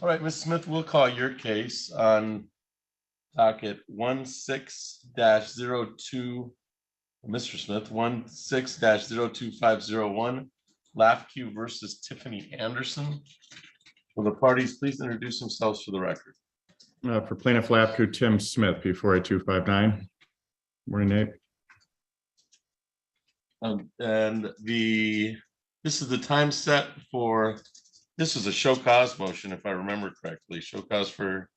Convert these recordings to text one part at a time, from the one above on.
All right, Ms. Smith, we'll call your case on docket 16-02, Mr. Smith, 16-02501, LAFQ versus Tiffany Anderson. Will the parties please introduce themselves for the record? For plaintiff LAFQ, Tim Smith, P48259. Morning, Nate. This is the time set for, this is a show cause motion, if I remember correctly. Show cause for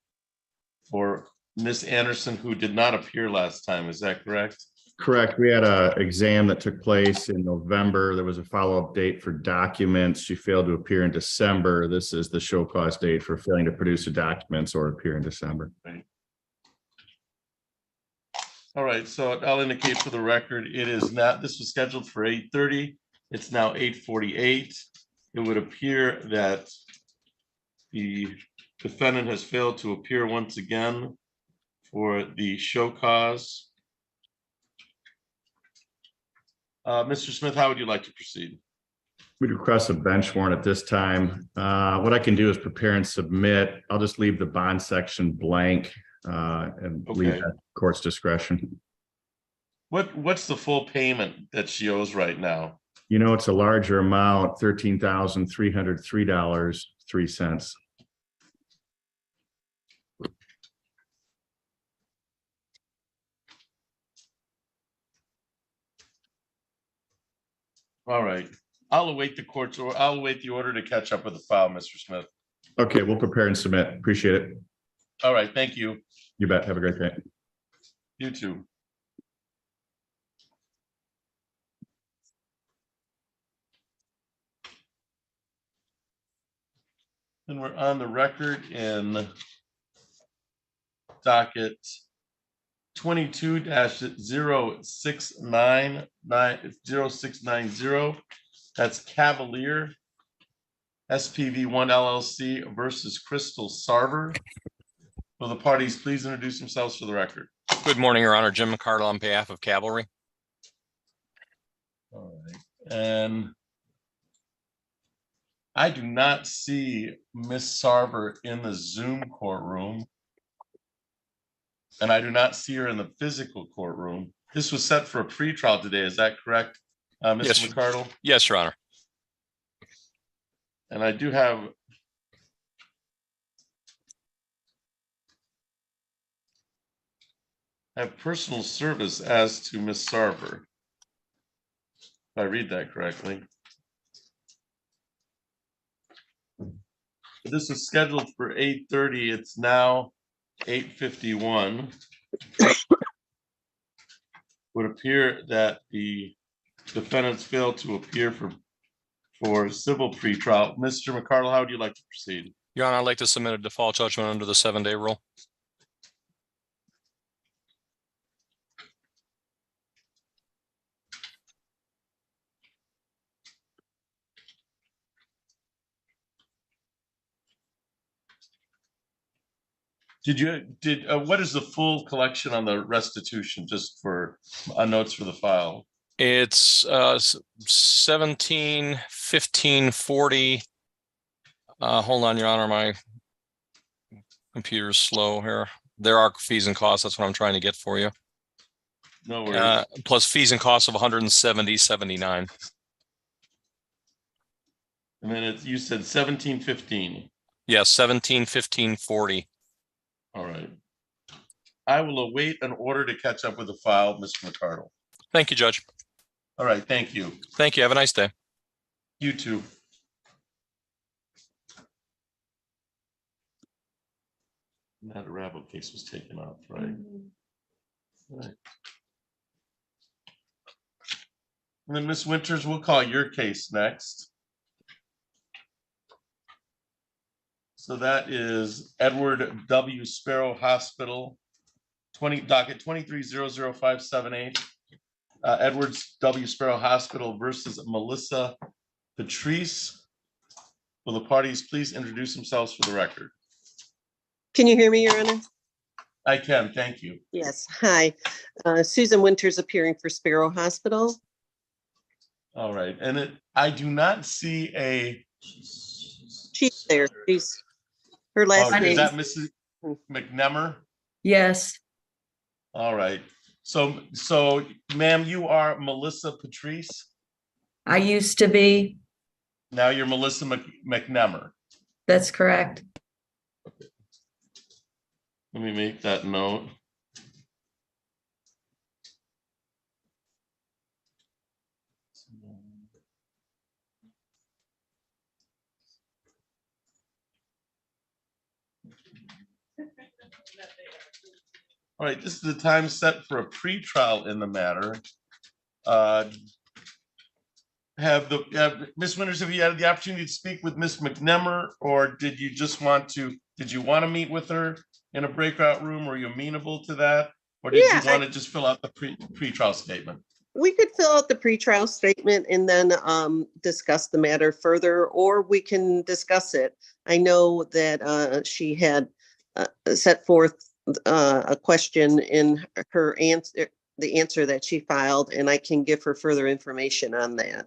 Miss Anderson, who did not appear last time. Is that correct? Correct. We had an exam that took place in November. There was a follow-up date for documents. She failed to appear in December. This is the show cause date for failing to produce the documents or appear in December. Right. All right, so I'll indicate for the record, it is not, this was scheduled for 8:30. It's now 8:48. It would appear that the defendant has failed to appear once again for the show cause. Mr. Smith, how would you like to proceed? We'd request a bench warrant at this time. What I can do is prepare and submit. I'll just leave the bond section blank and leave that court's discretion. What's the full payment that she owes right now? You know, it's a larger amount, $13,303.03. All right, I'll await the court's, or I'll await the order to catch up with the file, Mr. Smith. Okay, we'll prepare and submit. Appreciate it. All right, thank you. You bet. Have a great day. You too. And we're on the record in docket 22-0690. That's Cavalier SPV1 LLC versus Crystal Sarver. Will the parties please introduce themselves for the record? Good morning, Your Honor. Jim McCardle on behalf of Cavalry. All right, and I do not see Miss Sarver in the Zoom courtroom, and I do not see her in the physical courtroom. This was set for a pretrial today. Is that correct, Mr. Yes. McCardle? Yes, Your Honor. And I do have personal service as to Miss Sarver, if I read that correctly. This is scheduled for 8:30. It's now 8:51. Would appear that the defendants failed to appear for civil pretrial. Mr. McCardle, how would you like to proceed? Your Honor, I'd like to submit a default judgment under the 7-day rule. What is the full collection on the restitution, just for notes for the file? It's 17, 15, 40. Hold on, Your Honor, my computer's slow here. There are fees and costs. That's what I'm trying to get for you. No worries. Plus fees and costs of 170.79. And then you said 17, 15. Yes, 17, 15, 40. All right. I will await an order to catch up with the file, Mr. McCardle. Thank you, Judge. All right, thank you. Thank you. Have a nice day. You too. That Arabo case was taken off, right? Right. And then Ms. Winters, we'll call your case next. So that is Edward W. Sparrow Hospital, docket 23-00578. Edward W. Sparrow Hospital versus Melissa Patrice. Will the parties please introduce themselves for the record? Can you hear me, Your Honor? I can, thank you. Yes. Hi. Susan Winters appearing for Sparrow Hospital. All right, and I do not see a She's there. Her Oh, last is name. that Mrs. McNemmer? Yes, All right. So, ma'am, you are Melissa Patrice. I used to be. Now you're Melissa McNemmer. That's correct. Let me make that note. All right, this is the time set for a pretrial in the matter. Ms. Winters, have you had the opportunity to speak with Ms. McNemmer, or did you want to meet with her in a breakout room? Are you amenable to that? Or did Yeah, you want to just fill out the pretrial statement? We could fill out the pretrial statement and then discuss the matter further, or we can discuss it. I know that she had set forth a question in her answer, the answer that she filed, and I can give her further information on that.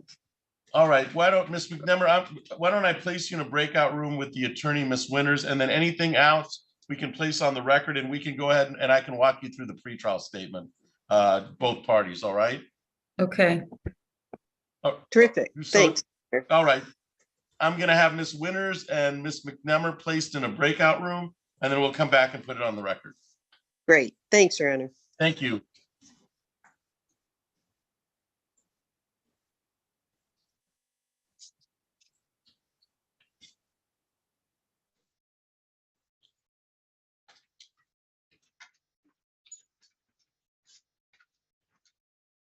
All right, why don't Ms. McNemmer, why don't I place you in a breakout room with the attorney, Ms. Winters, and then anything else we can place on the record, and we can go ahead and I can walk you through the pretrial statement, both parties, all right? Okay, Terrific. So- Thanks. All right. I'm gonna have Ms. Winters and Ms. McNemmer placed in a breakout room, and then we'll come back and put it on the record. Great. Thanks, Your Honor. Thank you.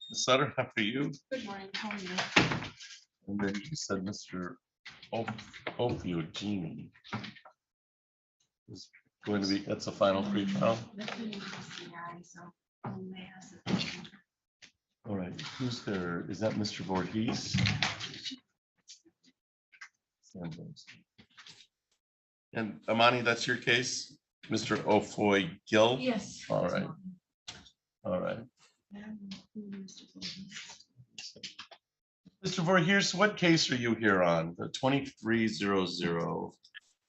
Ms. Sutter, after you. Good morning, how are you? And then you said Mr. Ophiogene is going to be, that's a final pretrial. All right, who's there? Is that Mr. Voorhees? And Amani, that's your case? Mr. Ofoy Gill? Yes. All right. All right. Mr. Voorhees, what case are you here on? The 2300?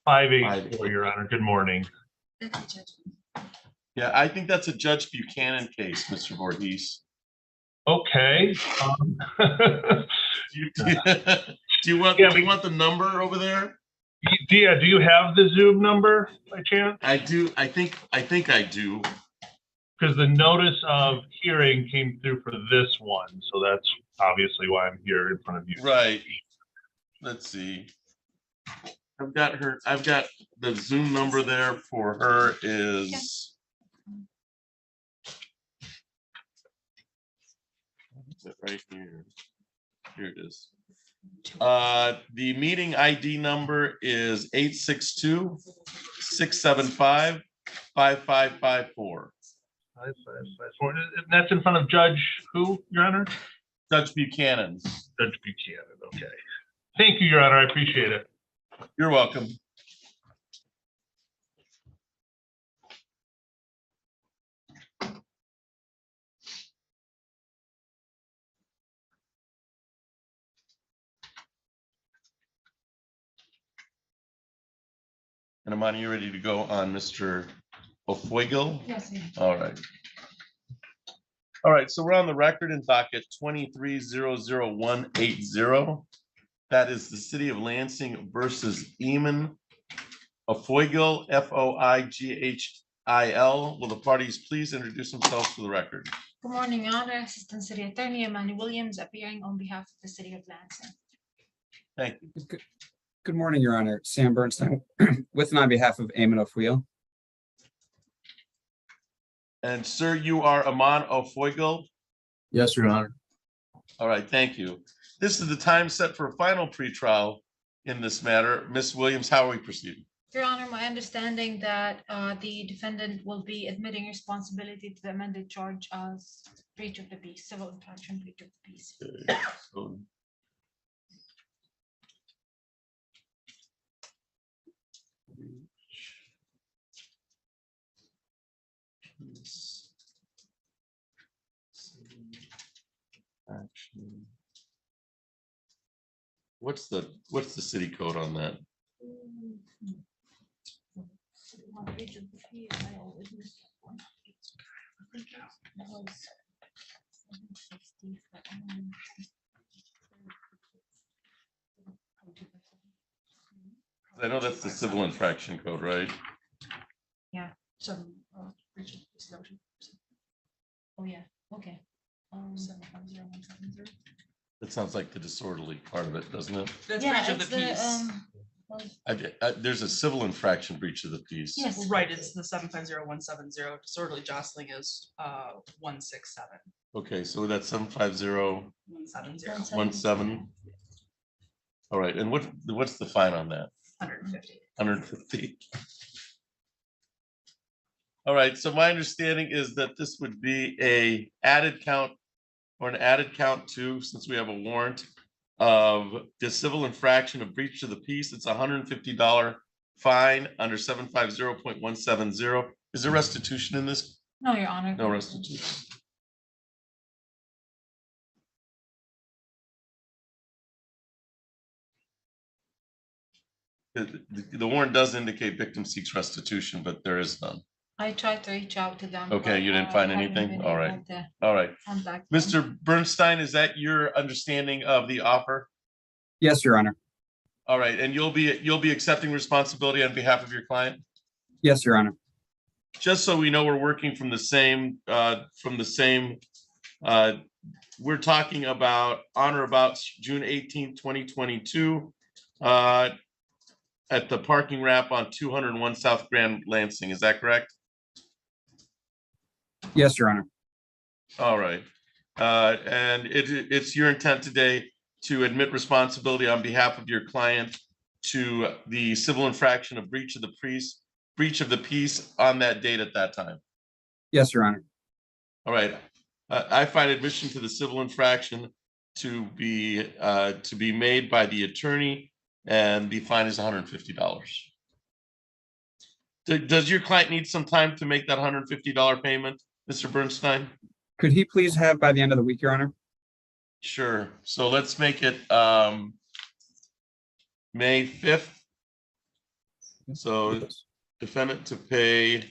584, Your Honor. Good morning. Yeah, I think that's a Judge Buchanan case, Mr. Voorhees. Okay. Do you want the number over there? Dia, do you have the Zoom number by chance? I do. I think I do. Because the notice of hearing came through for this one, so that's obviously why I'm here in front of you. Right. Let's see. I've got the Zoom number there for her is. Right here. Here it is. The meeting ID number is 862-675-5554. 5554. And that's in front of Judge who, Your Honor? Judge Buchanan. Judge Buchanan, okay. Thank you, Your Honor, I appreciate it. You're welcome. And Amani, you ready to go on Mr. Ofoigel? Yes, ma'am. All right. All right, so we're on the record in docket 2300180. That is the City of Lansing versus Eamon Ofoigel, F-O-I-G-H-I-L. Will the parties please introduce themselves for the record? Good morning, Your Honor. Assistant City Attorney Amani Williams appearing on behalf of the City of Lansing. Thank you. Good morning, Your Honor. Sam Bernstein with and on behalf of Eamon Ofoigel. And sir, you are Amon Ofoigel? Yes, Your Honor. All right, thank you. This is the time set for a final pretrial in this matter. Ms. Williams, how are we proceeding? Your Honor, my understanding that the defendant will be admitting responsibility to the amended charge as breach of the peace, civil infraction, breach of the peace. Okay, so- Action. What's the city code on that? I know that's the civil infraction code, right? So, breach of disclosure. Oh, yeah, okay. 750-170. That sounds like the disorderly part of it, doesn't it? That's Yeah, breach of it's the peace. There's a civil infraction breach of the peace. Yes. Right, it's the 750-170. Disorderly jostling is 167. Okay, so that's 750 170. 17. All right, and what's the fine on that? 150. 150. All right, so my understanding is that this would be a added count or an added count too, since we have a warrant of the civil infraction of breach of the peace. It's $150 fine under 750.170. Is there restitution in this? No, Your Honor. No restitution. The warrant does indicate victim seeks restitution, but there is none. I tried to reach out to them. Okay, but, you didn't find haven't anything? been All right. able to All right, contact them. Mr. Bernstein, is that your understanding of the offer? Yes, Your Honor. All right, and you'll be accepting responsibility on behalf of your client? Yes, Your Honor. Just so we know we're working from the same, we're talking about on or about June 18th, 2022, at the parking ramp on 201 South Grand Lansing. Is that correct? Yes, Your Honor. All right. And it's your intent today to admit responsibility on behalf of your client to the civil infraction of breach of the peace on that date at that time. Yes, Your Honor. All right. I find admission to the civil infraction to be made by the attorney, and the fine is $150. Does your client need some time to make that $150 payment, Mr. Bernstein? Could he please have by the end of the week, Your Honor? Sure. So let's make it May 5th. So defendant to pay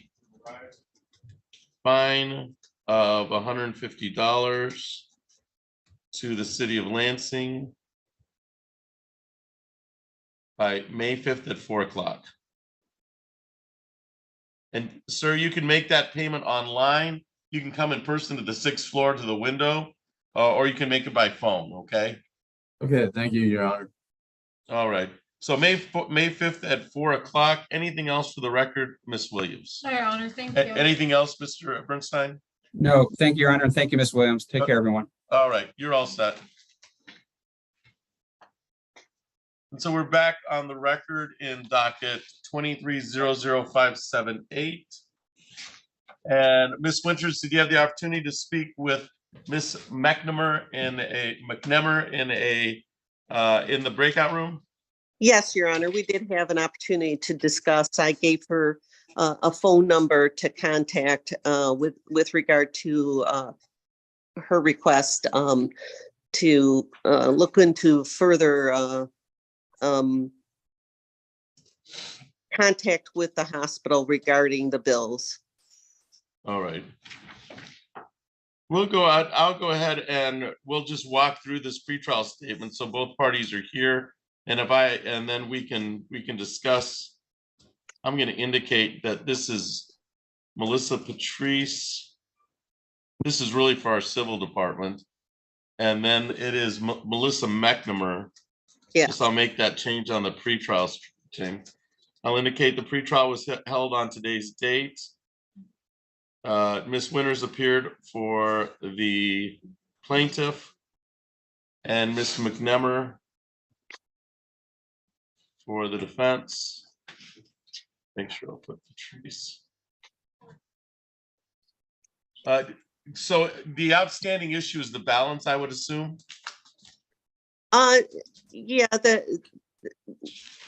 fine of $150 to the city of Lansing by May 5th at 4 o'clock. And sir, you can make that payment online. You can come in person to the 6th floor to the window, or you can make it by phone, okay? Okay, thank you, Your Honor. All right. So May 5th at 4 o'clock. Anything else for the record, Ms. Williams? No, Your Honor, thank you. Anything else, Mr. Bernstein? No, thank you, Your Honor, and thank you, Ms. Williams. Take care, everyone. All right, you're all set. And so we're back on the record in docket 23-00578. And Ms. Winters, did you have the opportunity to speak with Ms. McNamara in the breakout room? Yes, Your Honor, we did have an opportunity to discuss. I gave her a phone number to contact with regard to her request to look into further contact with the hospital regarding the bills. All right. We'll go out. I'll go ahead and we'll just walk through this pretrial statement. So both parties are here. And then we can discuss. I'm going to indicate that this is Melissa Patrice. This is really for our civil department. And then it is Melissa McNamara. Yes. So I'll make that change on the pretrial team. I'll indicate the pretrial was held on today's date. Ms. Winters appeared for the plaintiff and Ms. McNamara for the defense. Make sure I'll put Patrice. So the outstanding issue is the balance, I would assume. Yeah,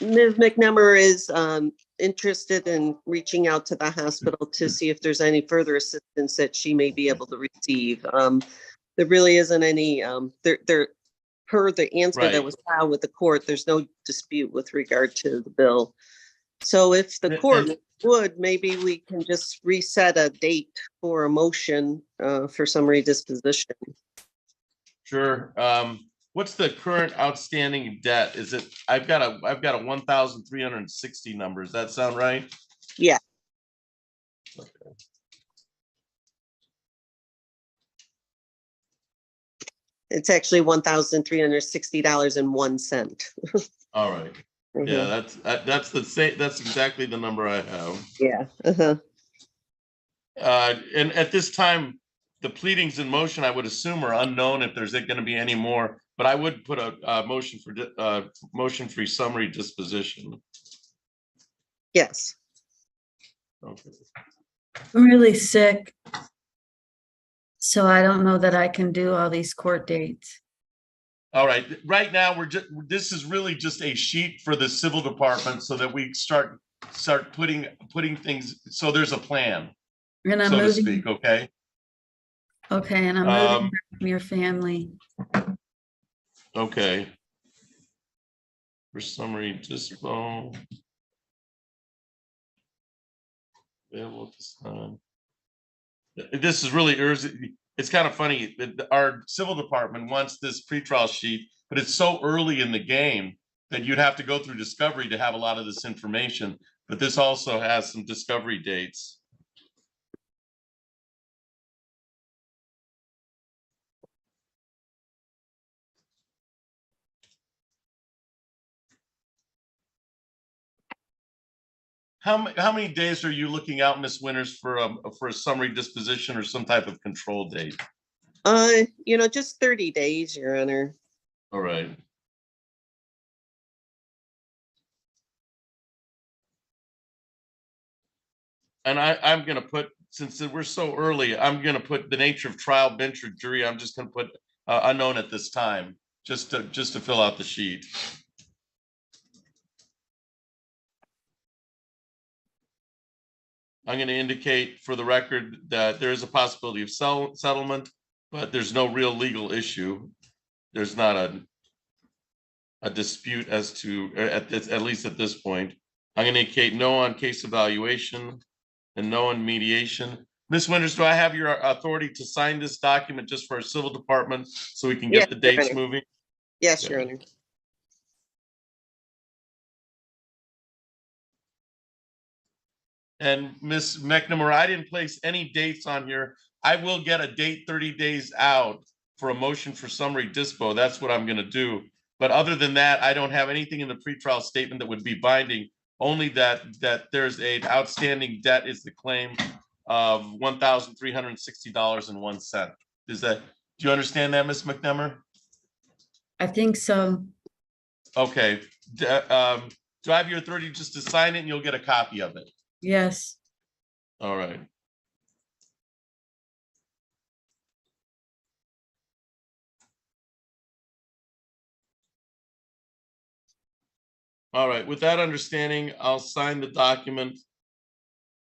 Ms. McNamara is interested in reaching out to the hospital to see if there's any further assistance that she may be able to receive. There really isn't any, per the answer that Right. was filed with the court, there's no dispute with regard to the bill. So if the court would, maybe we can just reset a date for a motion for summary disposition. Sure. What's the current outstanding debt? Is it, I've got a 1,360 number. Does that sound right? Yeah. Okay. It's actually $1,360.01. All right. Yeah, that's the same. That's exactly the number I have. Yeah. Uh-huh. And at this time, the pleadings in motion, I would assume, are unknown if there's going to be any more. But I would put a motion for motion for summary disposition. Yes. Okay. I'm really sick. So I don't know that I can do all these court dates. All right. Right now, this is really just a sheet for the civil department so that we start putting things. So there's a plan, And I'm so to moving. speak. Okay. Okay, and I'm moving from your family. Okay. For summary dispo. Available at this time. This is really urgent. It's kind of funny that our civil department wants this pretrial sheet, but it's so early in the game that you'd have to go through discovery to have a lot of this information. But this also has some discovery dates. How many days are you looking out, Ms. Winters, for a summary disposition or some type of control date? Just 30 days, Your Honor. All right. And I'm going to put, since we're so early, I'm going to put the nature of trial, bench, or jury. I'm just going to put unknown at this time, just to fill out the sheet. I'm going to indicate for the record that there is a possibility of settlement, but there's no real legal issue. There's not a dispute as to, at least at this point. I'm going to indicate no on case evaluation and no on mediation. Ms. Winters, do I have your authority to sign this document just for our civil department so we can get the dates moving? Yes, Your Honor. And Ms. McNamara, I didn't place any dates on here. I will get a date 30 days out for a motion for summary dispo. That's what I'm going to do. But other than that, I don't have anything in the pretrial statement that would be binding. Only that there's an outstanding debt is the claim of $1,360.01. Do you understand that, Ms. McNamara? I think so. Okay. Do I have your authority just to sign it and you'll get a copy of it? Yes. All right. All right. With that understanding, I'll sign the document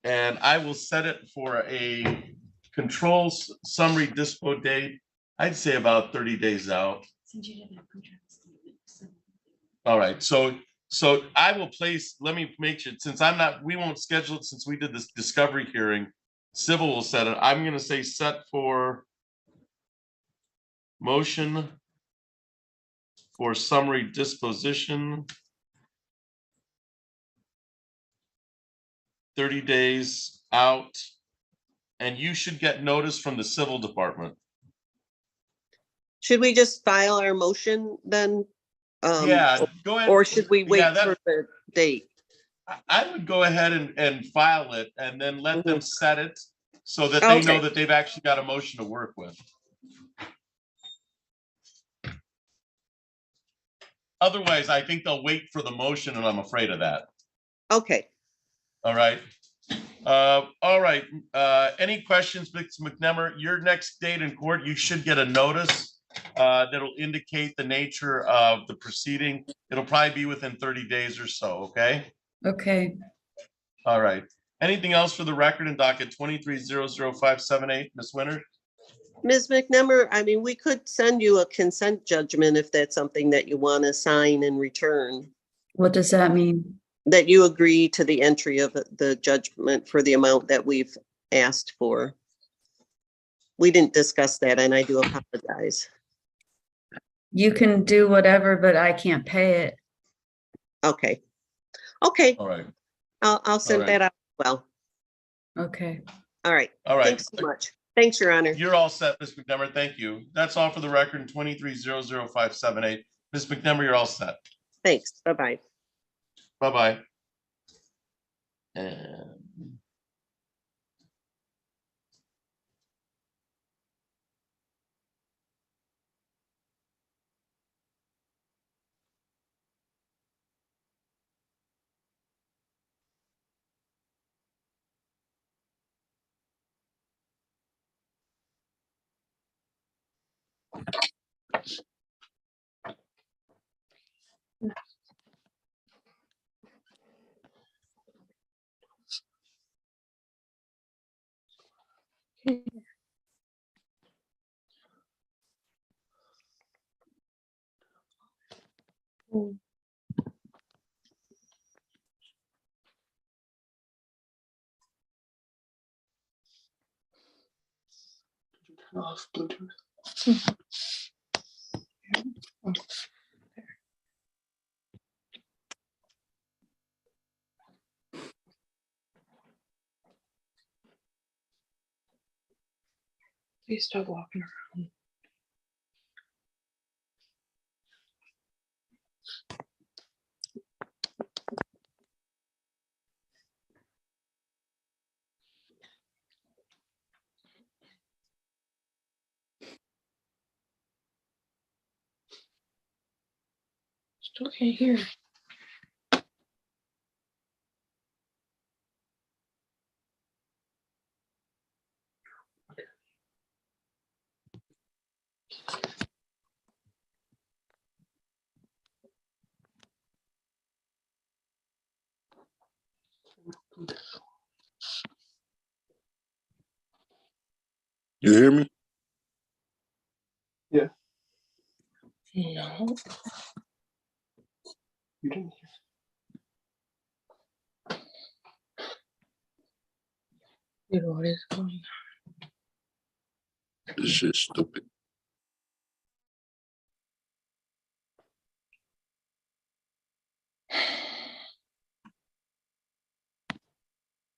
and I will set it for a control summary dispo date. I'd say about 30 days out. All right. So I will place, let me make sure, since we won't schedule it since we did this discovery hearing, civil will set it. I'm going to say set for motion for summary disposition. 30 days out, and you should get notice from the civil department. Should we just file our motion then? Yeah, go ahead. Or should we wait Yeah, for the date? I would go ahead and file it and then let them set it so that they know that they've actually got a motion to work with. Otherwise, I think they'll wait for the motion, and I'm afraid of that. Okay. All right. All right. Any questions, Ms. McNamara? Your next date in court, you should get a notice that'll indicate the nature of the proceeding. It'll probably be within 30 days or so. Okay. Okay. All right. Anything else for the record in docket 23-00578, Ms. Winters? Ms. McNemmer, I mean, we could send you a consent judgment if that's something that you want to sign and return, What does that mean? that you agree to the entry of the judgment for the amount that we've asked for. We didn't discuss that, and I do apologize. You can do whatever, but I can't pay it. Okay. Okay, All right, I'll send right. that out. Well, Okay. all right. all right. Thanks so much. Thanks, Your Honor. You're all set, Ms. McNemmer. Thank you. That's all for the record, 23-00578. Ms. McNemmer, you're all set. Thanks. Bye-bye. Bye-bye. And Please stop walking around. Still can't hear. You hear me? No. You didn't Dude, what is going on? hear. This shit's stupid.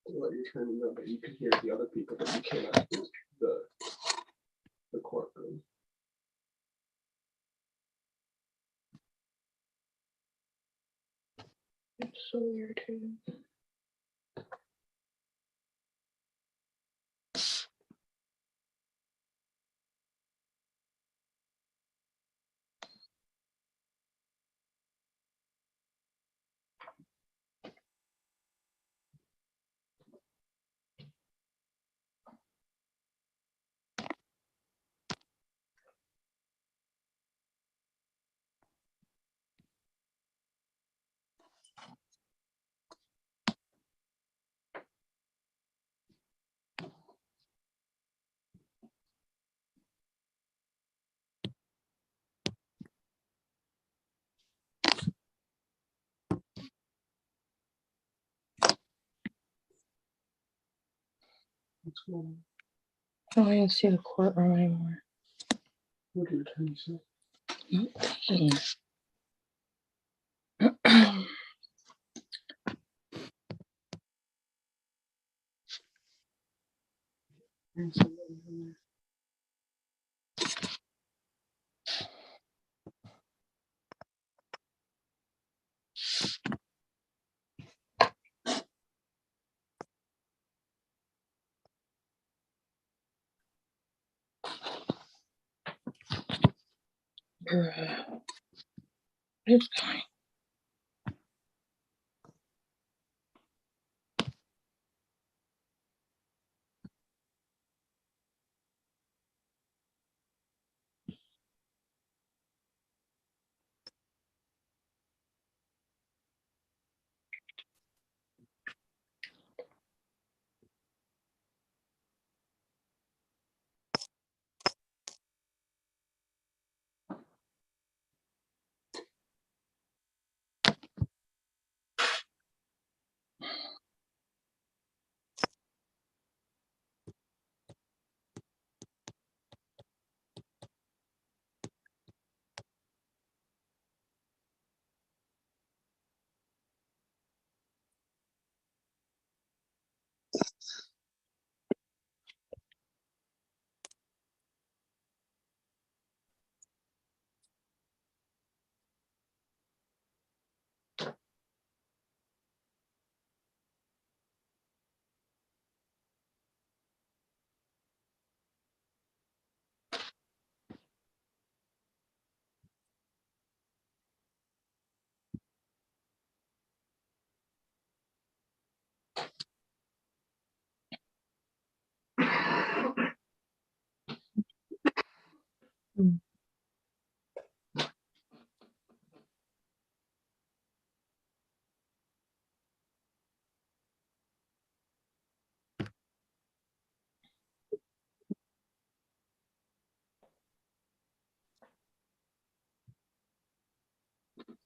Well, you're trying to know that you can hear the other people, but you cannot hear the courtroom. It's so irritating. What's going on? I don't even see the courtroom anymore. What did the attorney say? There's somebody in there. Bruh. What is going?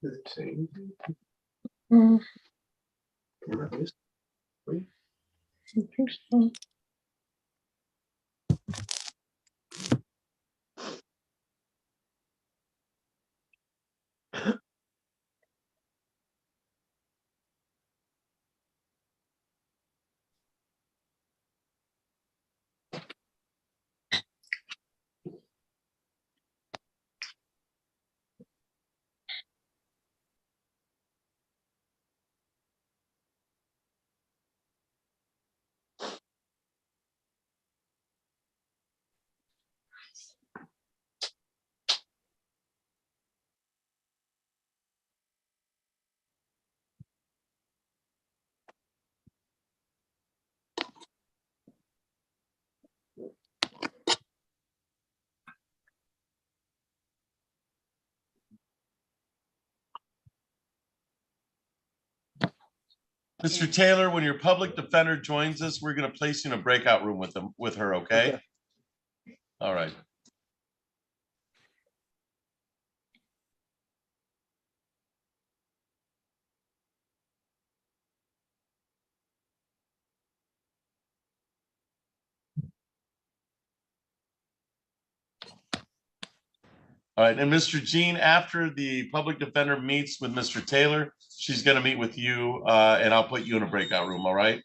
Is it saying? Mm, We're not missing. I think so. Mr. Taylor, when your public defender joins us, we're going to place you in a breakout room with her, okay? Okay. All right. All right, and Mr. Jean, after the public defender meets with Mr. Taylor, she's going to meet with you, and I'll put you in a breakout room, all right?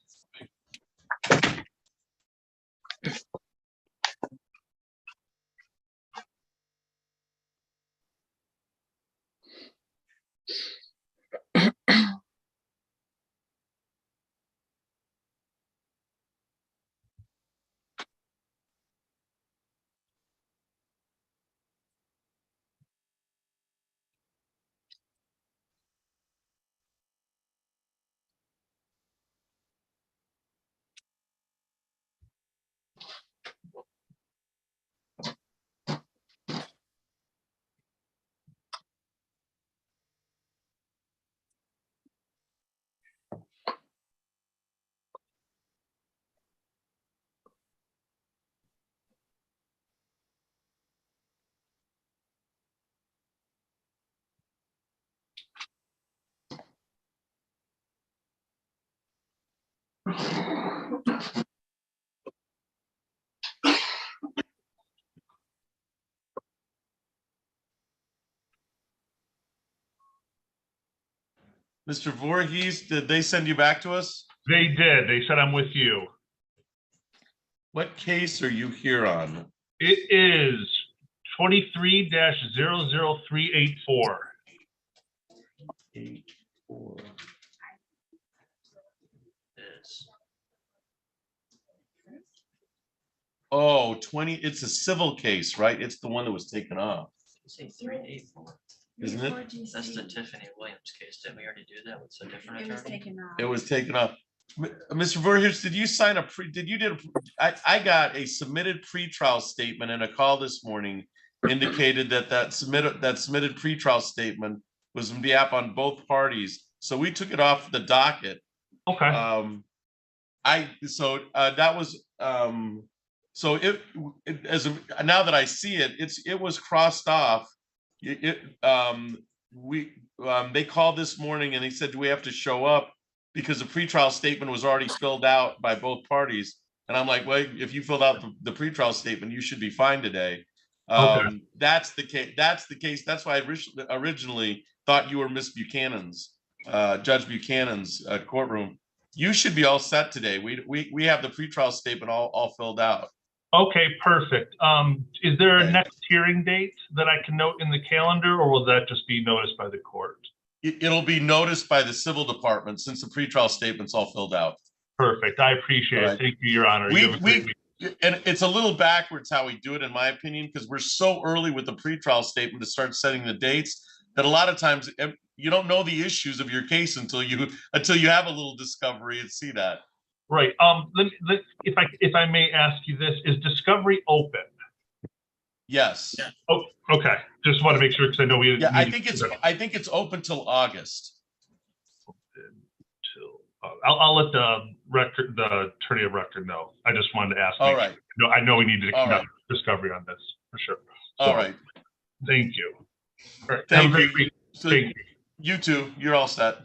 Mr. Voorhees, did they send you back to us? They did. They said I'm with you. What case are you here on? It is 23-00384. 8-4. Oh, 20, it's a civil case, right? It's the one that was taken off, Say 384. isn't it? That's the Tiffany Williams case. Didn't we already do that with a different It was attorney? taken off. It was taken off. Mr. Voorhees, did you sign a I got a submitted pretrial statement and a call this morning indicated that submitted pretrial statement was in the app on both parties. So we took it off the docket. Okay. That was so now that I see it, it was crossed off. They called this morning and they said, do we have to show up? Because the pretrial statement was already filled out by both parties. And I'm like, well, if you filled out the pretrial statement, you should be fine today. Okay. That's the case. That's why I originally thought you were Miss Buchanan's, Judge Buchanan's courtroom. You should be all set today. We have the pretrial statement all filled out. Okay, perfect. Is there a Okay. next hearing date that I can note in the calendar, or will that just be noticed by the court? It'll be noticed by the civil department since the pretrial statement's all filled out. Perfect. I appreciate All it. right. Thank you, Your Honor. You have a great week. And it's a little backwards how we do it, in my opinion, because we're so early with the pretrial statement to start setting the dates that a lot of times you don't know the issues of your case until you have a little discovery and see that. Right. If I may ask you this, is discovery open? Yes. Oh, okay. Just want to make sure because I know we. Yeah, I think it's open till August. I'll let the attorney of record know. I just wanted to ask. All right. No, I know we need to All conduct right. discovery on this for sure. All right. Thank you. All right. Thank Have a great you. week. So- Thank you. You too. You're all set.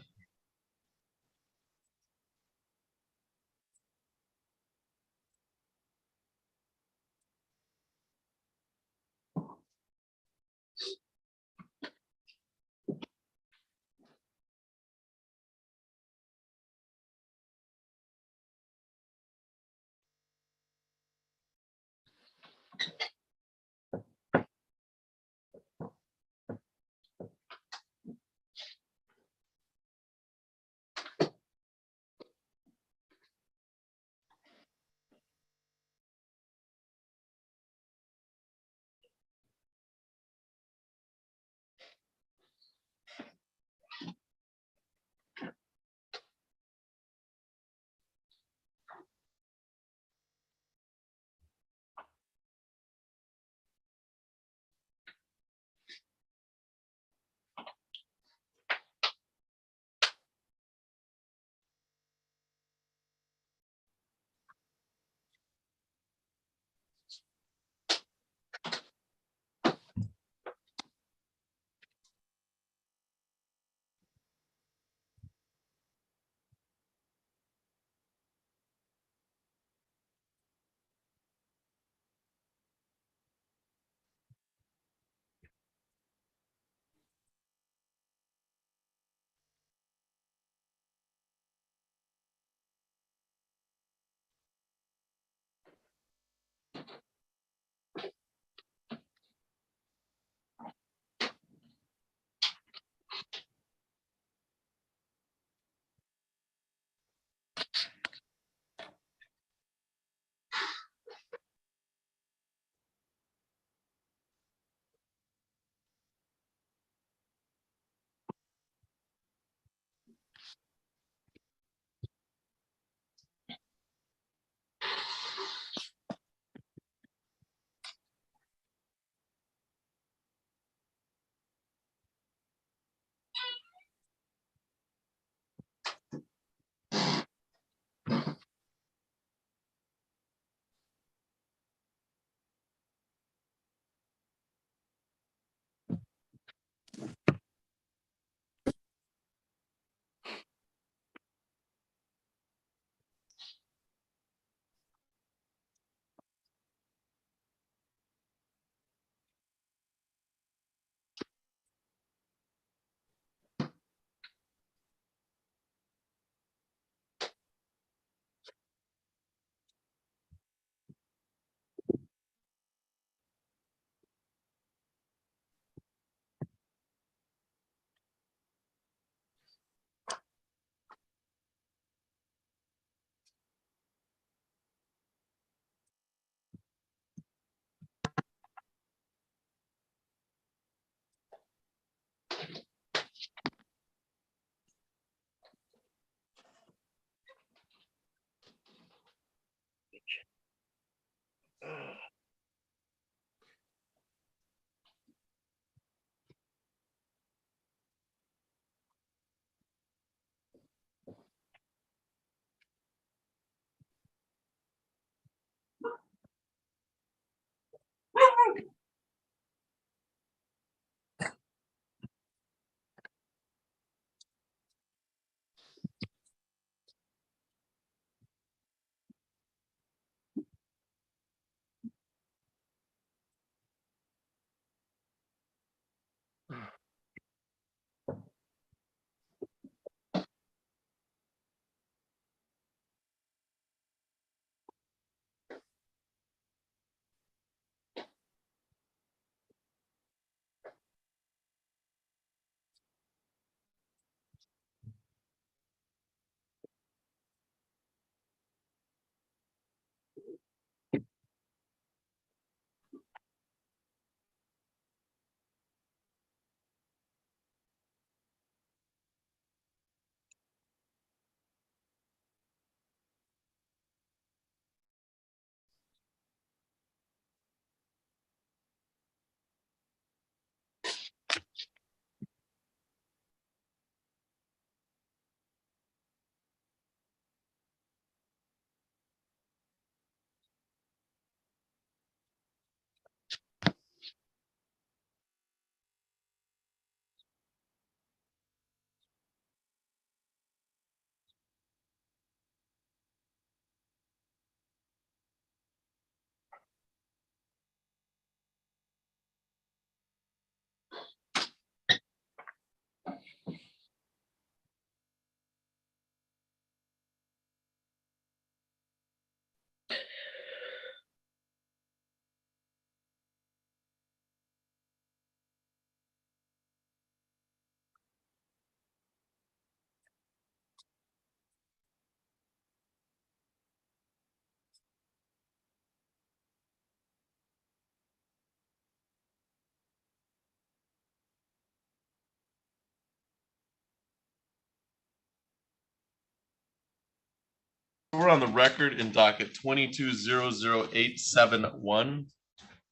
We're on the record in docket 22-00871.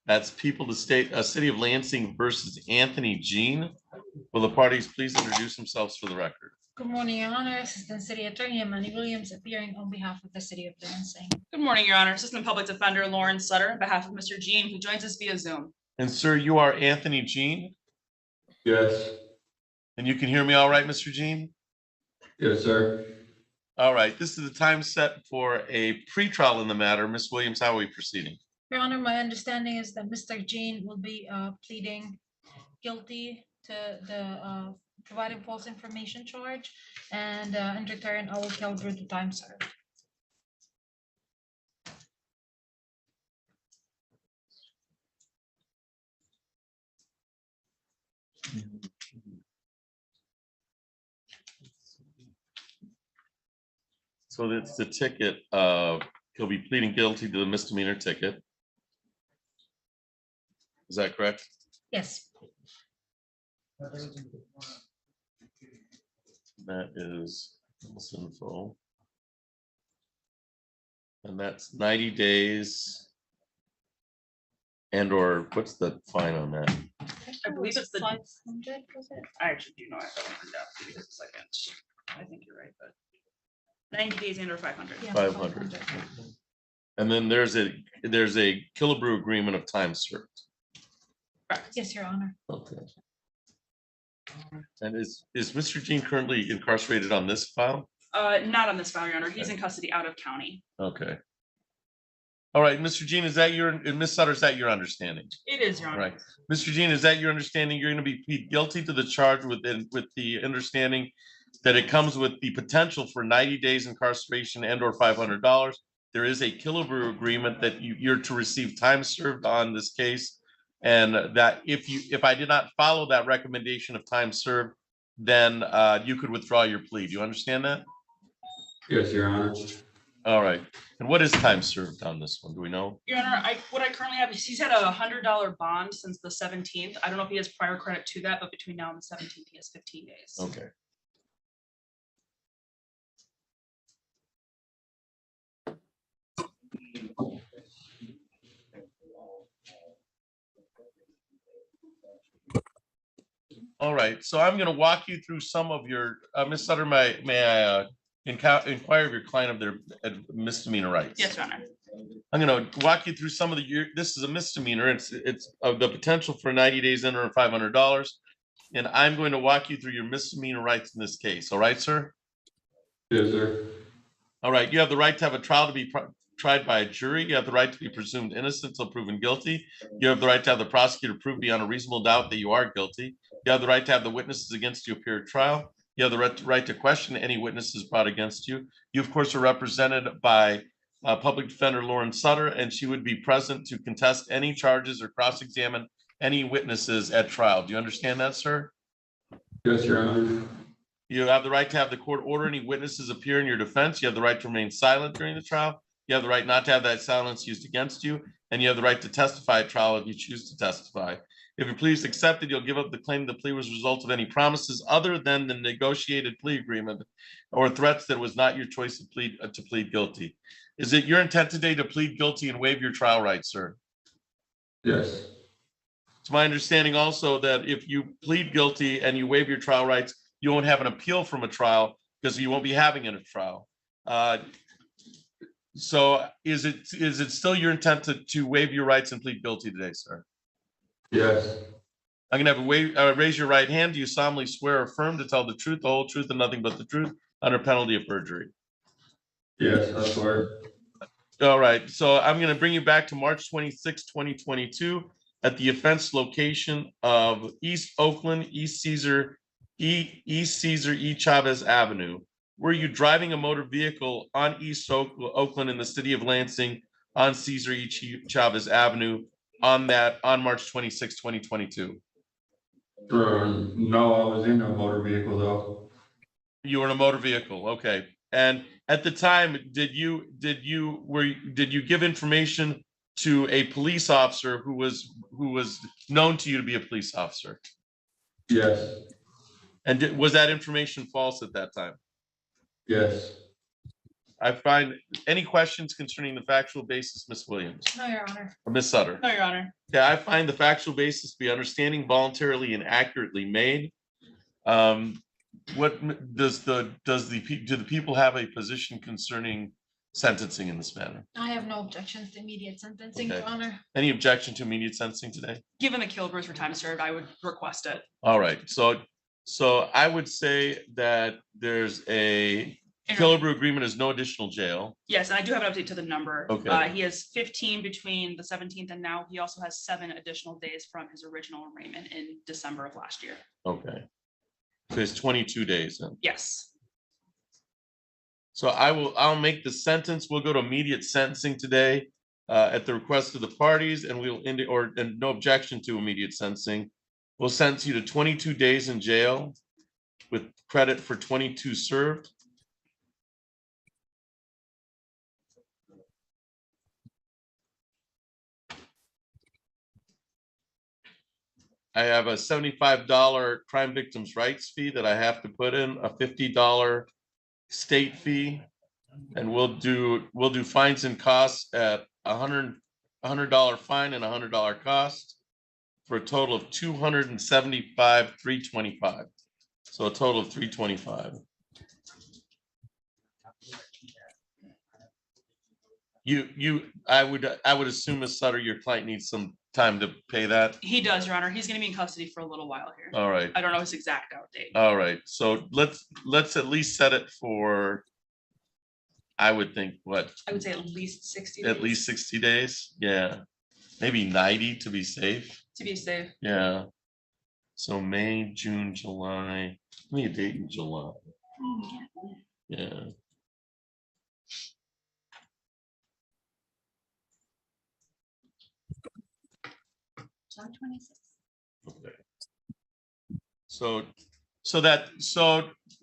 That's People to State, City of Lansing versus Anthony Jean. Will the parties please introduce themselves for the record? Good morning, Your Honor. Assistant City Attorney Amanda Williams appearing on behalf of the City of Lansing. Good morning, Your Honor. Assistant Public Defender Lauren Sutter, on behalf of Mr. Jean, who joins us via Zoom. And sir, you are Anthony Jean, Yes. and you can hear me all right, Mr. Jean? Yes, sir. All right, this is the time set for a pretrial in the matter. Ms. Williams, how are we proceeding? Your Honor, my understanding is that Mr. Jean will be pleading guilty to the providing false information charge, and in return, I will calibrate the time served. So it's the ticket, he'll be pleading guilty to the misdemeanor ticket. Is that correct? Yes. That is this info. And that's 90 days. And or what's the fine on that? I believe it's the, 500, was it? I actually do know, I have it written down. Give me just a second. I think you're right, but 90 days and or 500. Yeah, 500. And then there's a Killebrew agreement of time served. Yes, Your Honor. Okay. And is Mr. Jean currently incarcerated on this file? Not on this file, Your Honor. He's in custody out of county. Okay. All right, Mr. Jean, is that your, and Ms. Sutter, is that your understanding? It is, Your All Honor. right. Mr. Jean, is that your understanding? You're going to be plead guilty to the charge with the understanding that it comes with the potential for 90 days incarceration and or $500. There is a Killebrew agreement that you're to receive time served on this case. And that if I did not follow that recommendation of time served, then you could withdraw your plea. Do you understand that? Yes, Your Honor. All right. And what is time served on this one? Do we know? Your Honor, what I currently have is he's had a $100 bond since the 17th. I don't know if he has prior credit to that, but between now and the 17th, he has 15 days. Okay. All right, so I'm going to walk you through some of your, Ms. Sutter, may I inquire of your client of their misdemeanor rights? Yes, Your Honor. I'm going to walk you through some of this is a misdemeanor. It's of the potential for 90 days and or $500. And I'm going to walk you through your misdemeanor rights in this case. All right, sir? Yes, sir. All right, you have the right to have a trial to be tried by a jury. You have the right to be presumed innocent until proven guilty. You have the right to have the prosecutor prove beyond a reasonable doubt that you are guilty. You have the right to have the witnesses against you appear at trial. You have the right to question any witnesses brought against you. You, of course, are represented by Public Defender Lauren Sutter, and she would be present to contest any charges or cross-examine any witnesses at trial. Do you understand that, sir? Yes, Your Honor. You have the right to have the court order any witnesses appear in your defense. You have the right to remain silent during the trial. You have the right not to have that silence used against you, and you have the right to testify at trial if you choose to testify. If your plea is accepted, you'll give up the claim the plea was a result of any promises other than the negotiated plea agreement or threats that was not your choice to plead guilty. Is it your intent today to plead guilty and waive your trial rights, sir? Yes. It's my understanding also that if you plead guilty and you waive your trial rights, you won't have an appeal from a trial because you won't be having a trial. So is it still your intent to waive your rights and plead guilty today, sir? Yes. I'm gonna have raise your right hand. Do you solemnly swear or affirm to tell the truth, the whole truth, and nothing but the truth under penalty of perjury? Yes, I swear. All right, so I'm gonna bring you back to March 26, 2022 at the offense location of East Oakland, East Caesar E. Chavez Avenue. Were you driving a motor vehicle on East Oakland in the city of Lansing on Caesar E. Chavez Avenue on March 26, 2022? No, I was in a motor vehicle though. You were in a motor vehicle, okay. And at the time, did you give information to a police officer who was known to you to be a police officer? Yes. And was that information false at that time? Yes. I find any questions concerning the factual basis, Ms. Williams No, Your Honor. or Ms. Sutter? No, Your Honor. Yeah, I find the factual basis to be understanding, voluntarily and accurately made. What do the people have a position concerning sentencing in this matter? I have no objections to immediate sentencing, Your Okay. Honor. Any objection to immediate sentencing today? Given the Kilgores for time served, I would request it. All right, so I would say that there's a Killebrew agreement is no additional jail. Yes, and I do have an update to the number. Okay. He has 15 between the 17th and now. He also has 7 additional days from his original arraignment in December of last year. Okay. So it's 22 days then. Yes. So I'll make the sentence. We'll go to immediate sentencing today at the request of the parties, and and no objection to immediate sentencing. We'll sentence you to 22 days in jail with credit for 22 served. I have a $75 crime victims' rights fee that I have to put in, a $50 state fee, and we'll do fines and costs at $100 fine and $100 cost for a total of $275,325. So a total of $325. I would assume, Ms. Sutter, your client needs some time to pay that. He does, Your Honor. He's going to be in custody for a little while here. All right. I don't know his exact out date. All right. So let's at least set it for, I would think, what? I would say at least 60 At days least 60 days. Yeah. Maybe 90 to be safe. to be safe. Yeah. So May, June, July. Give me a date in July. Yeah. July 26th. Okay. So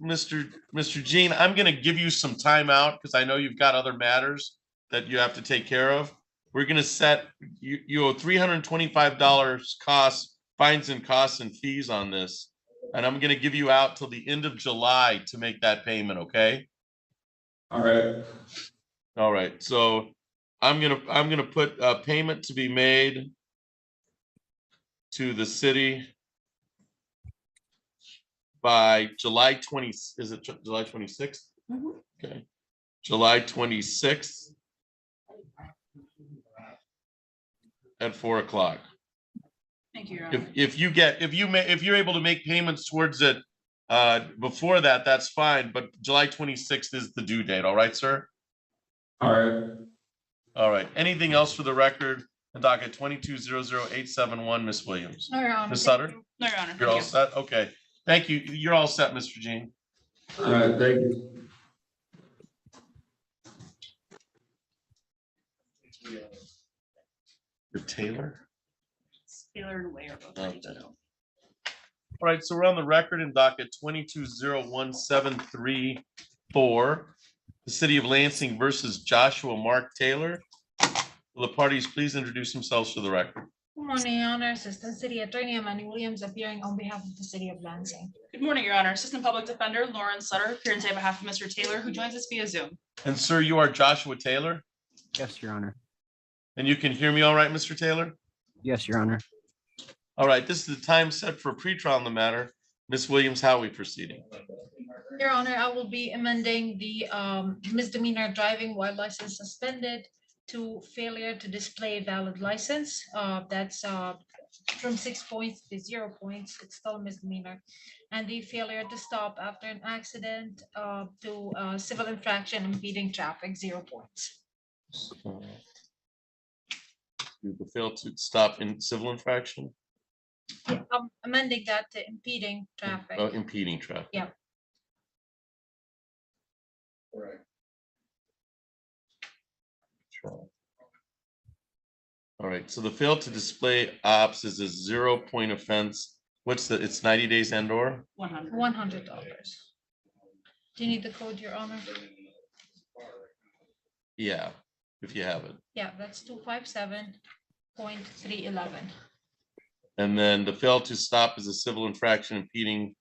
Mr. Jean, I'm gonna give you some time out because I know you've got other matters that you have to take care of. We're gonna set, you owe $325 costs, fines and costs and fees on this. And I'm gonna give you out till the end of July to make that payment, okay? All right. All right, so I'm gonna put a payment to be made to the city by July 20, is it July 26th? Okay, July 26th at 4 o'clock. Thank you, Your Honor. If you're able to make payments towards it before that, that's fine, but July 26th is the due date, all right, sir? All right. All right, anything else for the record? Docket 22-00871, Ms. Williams. No, Your Honor. Ms. Thank Sutter? you. No, Your Honor. You're all set? Okay, thank you. You're all set, Mr. Jean. All right, thank you. For Taylor? Taylor and Way are both ready to go. All right, so we're on the record in docket 22-01734, the city of Lansing versus Joshua Mark Taylor. Will the parties please introduce themselves to the record? Good morning, Your Honor. Assistant City Attorney Amanda Williams appearing on behalf of the city of Lansing. Good morning, Your Honor. Assistant Public Defender Lauren Sutter appearing today on behalf of Mr. Taylor, who joins us via Zoom. And sir, you are Joshua Taylor? Yes, Your Honor. And you can hear me all right, Mr. Taylor? Yes, Your Honor. All right, this is the time set for pretrial on the matter. Ms. Williams, how are we proceeding? Your Honor, I will be amending the misdemeanor driving while license suspended to failure to display valid license. That's from 6 points to 0 points. It's still a misdemeanor. And the failure to stop after an accident to civil infraction impeding traffic, 0 points. You failed to stop in civil infraction? Yeah, I'm amending that to impeding traffic. Oh, impeding traffic. Yeah. All right. All right, so the fail to display ops is a 0 point offense. What's it's 90 days and or? $100. Do you need the code, Your Honor? Yeah, if you have it. Yeah, that's 257.311. And then the fail to stop is a civil infraction impeding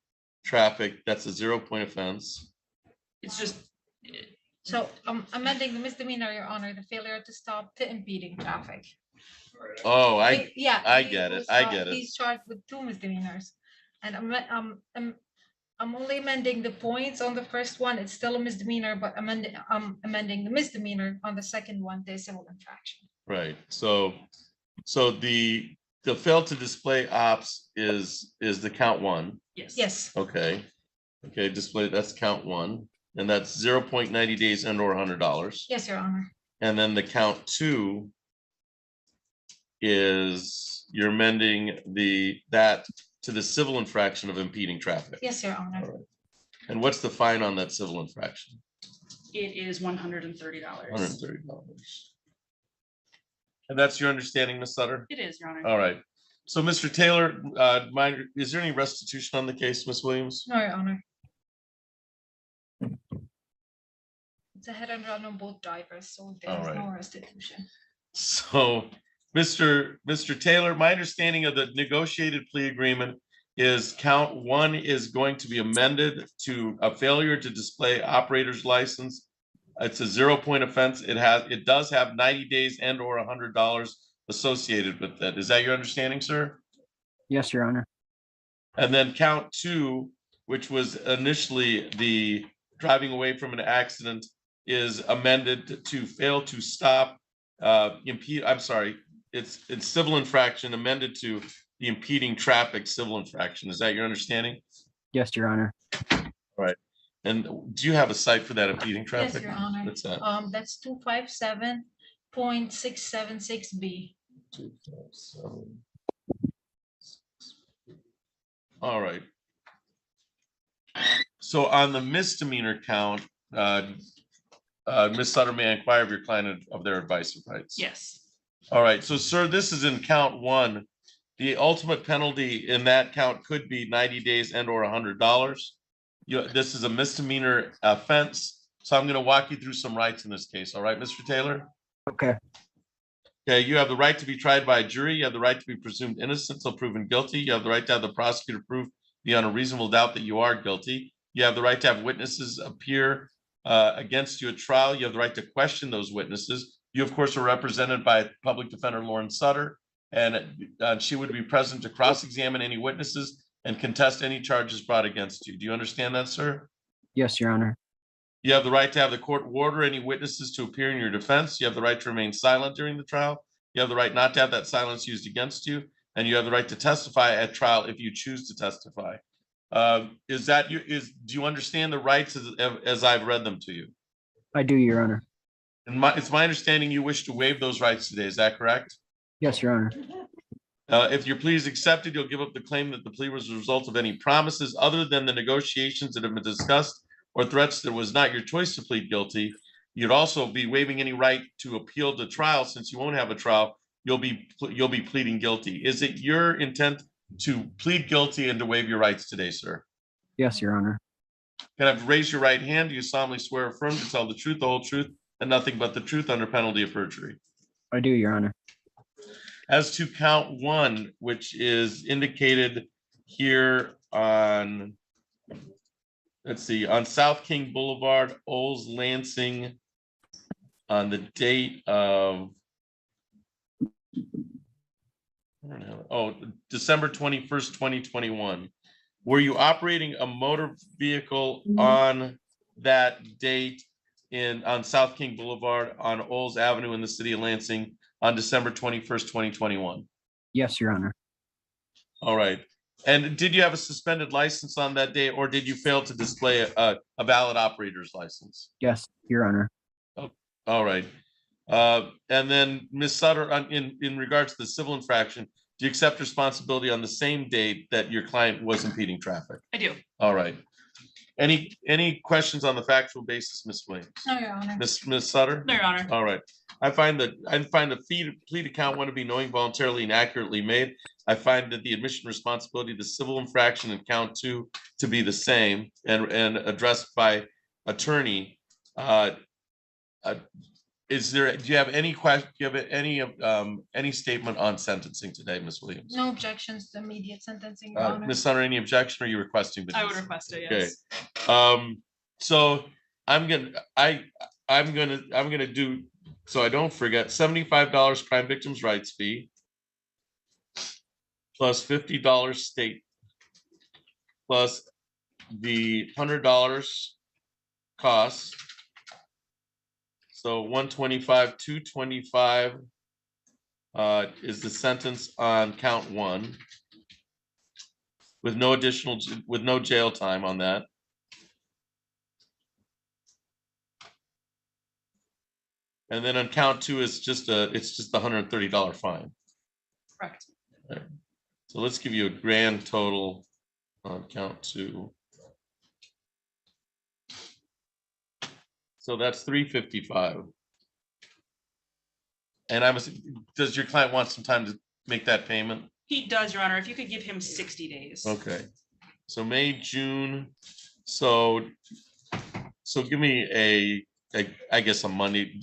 traffic. That's a 0 point offense. It's just So amending the misdemeanor, Your Honor, the failure to stop to impeding traffic. Oh, Yeah. I he get it. was, I get it. He's charged with 2 misdemeanors. And I'm only amending the points on the first one. It's still a misdemeanor, but amending the misdemeanor on the second one, the civil infraction. Right. So the fail to display ops is the count 1. Yes. Yes, Okay. Okay, display, that's count 1. And that's 0.90 days and or $100. yes, Your Honor. And then the count 2 is you're amending that to the civil infraction of impeding traffic. Yes, Your Honor. All right. And what's the fine on that civil infraction? It is $130. $130. And that's your understanding, Ms. Sutter? It is, Your Honor. All right. So, Mr. Taylor, is there any restitution on the case, Ms. Williams? No, Your Honor. It's a hit and run on both drivers, so there's All no right. restitution. So, Mr. Taylor, my understanding of the negotiated plea agreement is count 1 is going to be amended to a failure to display operator's license. It's a 0-point offense. It does have 90 days and or $100 associated with that. Is that your understanding, sir? Yes, Your Honor. And then count 2, which was initially the driving away from an accident, is amended to fail to stop, impede. I'm sorry, it's civil infraction amended to the impeding traffic civil infraction. Is that your understanding? Yes, Your Honor. All right. And do you have a cite for that impeding Yes, traffic? Your Honor. What's that? That's 257.676B. 257. All right. So on the misdemeanor count, Ms. Sutter, may I inquire of your client of their advice or rights? Yes. All right, so sir, this is in count 1. The ultimate penalty in that count could be 90 days and or $100. This is a misdemeanor offense, so I'm going to walk you through some rights in this case. All right, Mr. Taylor? Okay. Okay, you have the right to be tried by a jury. You have the right to be presumed innocent until proven guilty. You have the right to have the prosecutor prove beyond a reasonable doubt that you are guilty. You have the right to have witnesses appear against you at trial. You have the right to question those witnesses. You, of course, are represented by Public Defender Lauren Sutter, and she would be present to cross-examine any witnesses and contest any charges brought against you. Do you understand that, sir? Yes, Your Honor. You have the right to have the court order any witnesses to appear in your defense. You have the right to remain silent during the trial. You have the right not to have that silence used against you, and you have the right to testify at trial if you choose to testify. Do you understand the rights as I've read them to you? I do, Your Honor. And it's my understanding you wish to waive those rights today. Is that correct? Yes, Your Honor. If your plea is accepted, you'll give up the claim that the plea was a result of any promises other than the negotiations that have been discussed or threats that it was not your choice to plead guilty. You'd also be waiving any right to appeal the trial. Since you won't have a trial, you'll be pleading guilty. Is it your intent to plead guilty and to waive your rights today, sir? Yes, Your Honor. Can I raise your right hand? Do you solemnly swear or affirm to tell the truth, the whole truth, and nothing but the truth under penalty of perjury? I do, Your Honor. As to count 1, which is indicated here on, let's see, on South King Boulevard, Olds, Lansing, on the date of, December 21st, 2021. Were you operating a motor vehicle on that date on South King Boulevard on Olds Avenue in the city of Lansing on December 21st, 2021? Yes, Your Honor. All right. And did you have a suspended license on that day, or did you fail to display a valid operator's license? Yes, Your Honor. All right. And then Ms. Sutter, in regards to the civil infraction, do you accept responsibility on the same date that your client was impeding traffic? I do. All right. Any questions on the factual basis, Ms. Williams? No, Your Honor. Ms. Sutter? No, Your Honor. All right. I find the plea to count 1 to be knowing, voluntarily, and accurately made. I find that the admission responsibility, the civil infraction, and count 2 to be the same and addressed by attorney. Do you have any question? Do you have any statement on sentencing today, Ms. Williams? No objections to immediate sentencing, Your Honor. Ms. Sutter, any objection, or are you requesting? I would request it, Okay. yes. So I'm gonna do, so I don't forget, $75 crime victims' rights fee plus $50 state plus the $100 costs. So 125, 225 is the sentence on count one with no additional, with no jail time on that. And then on count two is just it's just a $130 fine. Correct. Right. So let's give you a grand total on count two. So that's $355. And does your client want some time to make that payment? He does, Your Honor. If you could give him 60 days. Okay. So May, June, so give me I guess a Monday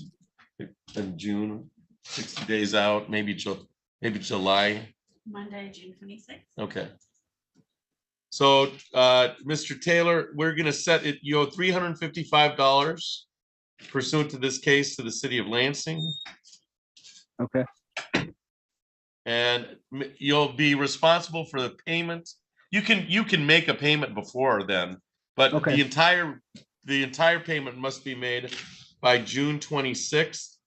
in June, 60 days out, maybe July. Monday, June 26th. Okay. So, Mr. Taylor, we're gonna set it, you owe $355 pursuant to this case to the city of Lansing. Okay. And you'll be responsible for the payment. You can make a payment before then, but Okay. the entire payment must be made by June 26th.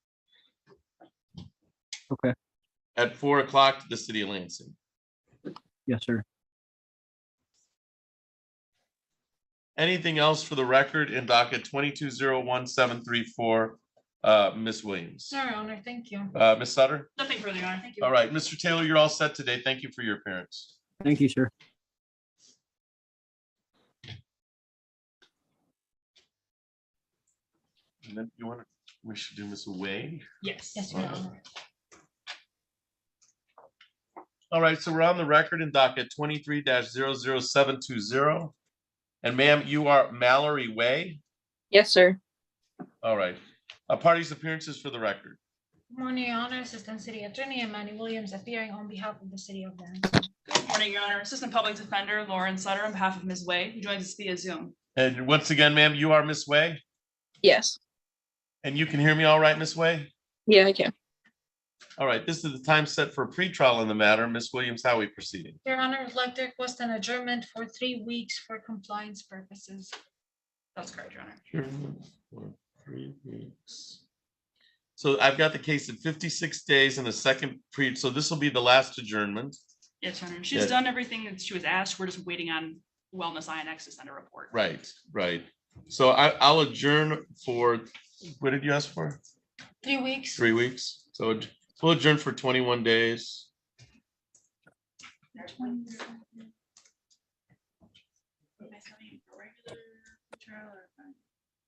Okay. At 4 o'clock to the city of Lansing. Yes, sir. Anything else for the record in docket 2201-734, Ms. Williams? No, Your Honor, thank you. Ms. Sutter? Nothing further, Your Honor. Thank you. All right, Mr. Taylor, you're all set today. Thank you for your appearance. Thank you, sir. And then we should do Ms. Way. Yes. Yes, Your Honor. All right, so we're on the record in docket 23-00720. And ma'am, you are Mallory Way? Yes, sir. All right. Parties' appearances for the record. Good morning, Your Honor. Assistant City Attorney Amanda Williams appearing on behalf of the city of Lansing. Good morning, Your Honor. Assistant Public Defender Lauren Sutter on behalf of Ms. Way, who joins us via Zoom. And once again, ma'am, you are Ms. Way? Yes. And you can hear me all right, Ms. Way? Yeah, I can. All right, this is the time set for a pretrial in the matter. Ms. Williams, how are we proceeding? Your Honor, I'd like to request an adjournment for 3 weeks for compliance purposes. That's correct, Your Honor. Adjournment for 3 weeks. So I've got the case at 56 days and a second so this will be the last adjournment. Yes, Your Honor. She's done everything that she was asked. We're just waiting on Wellness INX to send a report. Right. So I'll adjourn for, what did you ask for? 3 weeks. 3 weeks. So we'll adjourn for 21 days.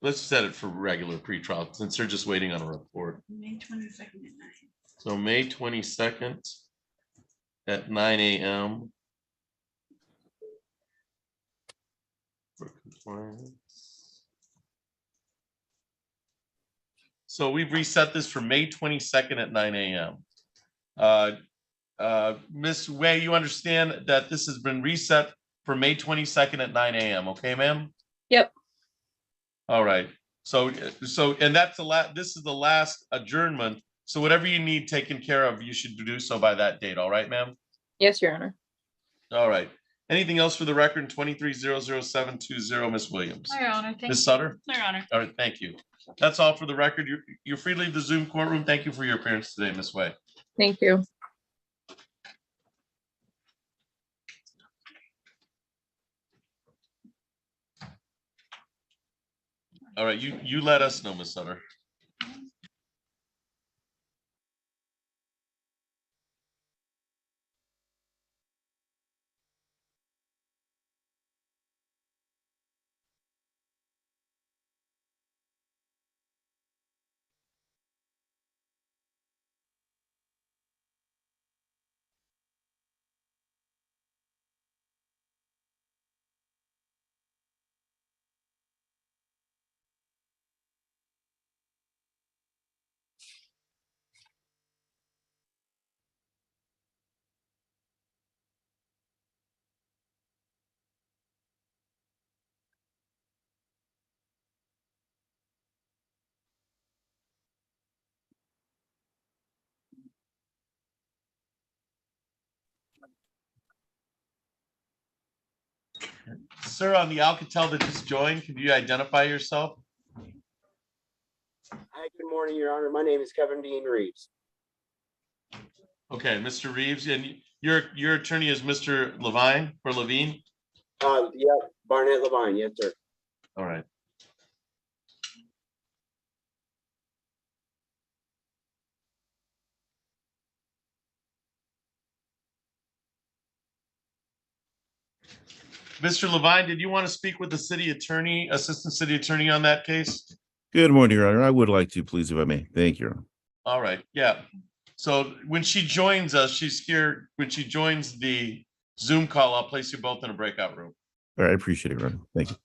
Let's set it for regular pretrial since they're just waiting on a report. May 22nd at 9. So May 22nd at 9 a.m. for compliance. So we've reset this for May 22nd at 9 a.m. Ms. Way, you understand that this has been reset for May 22nd at 9 a.m. Okay, ma'am? Yep. All right. So and that's this is the last adjournment. So whatever you need taken care of, you should do so by that date. All right, ma'am? Yes, Your Honor. All right. Anything else for the record? 23-00720, Ms. Williams. No, Your Honor, thank you. Ms. Sutter? No, Your Honor. All right, thank you. That's all for the record. You're free to leave the Zoom courtroom. Thank you for your appearance today, Ms. Way. Thank you. All right, you let us know, Ms. Sutter. sir on the Alcatel that just joined, can you identify yourself? Hi, good morning, Your Honor. My name is Kevin Dean Reeves. Okay, Mr. Reeves, and your attorney is Mr. Levine or Levine? Yeah, Barnett Levine, yes, sir. All right. Mr. Levine, did you want to speak with the city attorney, assistant city attorney on that case? Good morning, Your Honor. I would like to, please, if I may. Thank you. All right, yeah. So when she joins us, she's here. When she joins the Zoom call, I'll place you both in a breakout room. All right, I appreciate it, Your Honor. Thank you.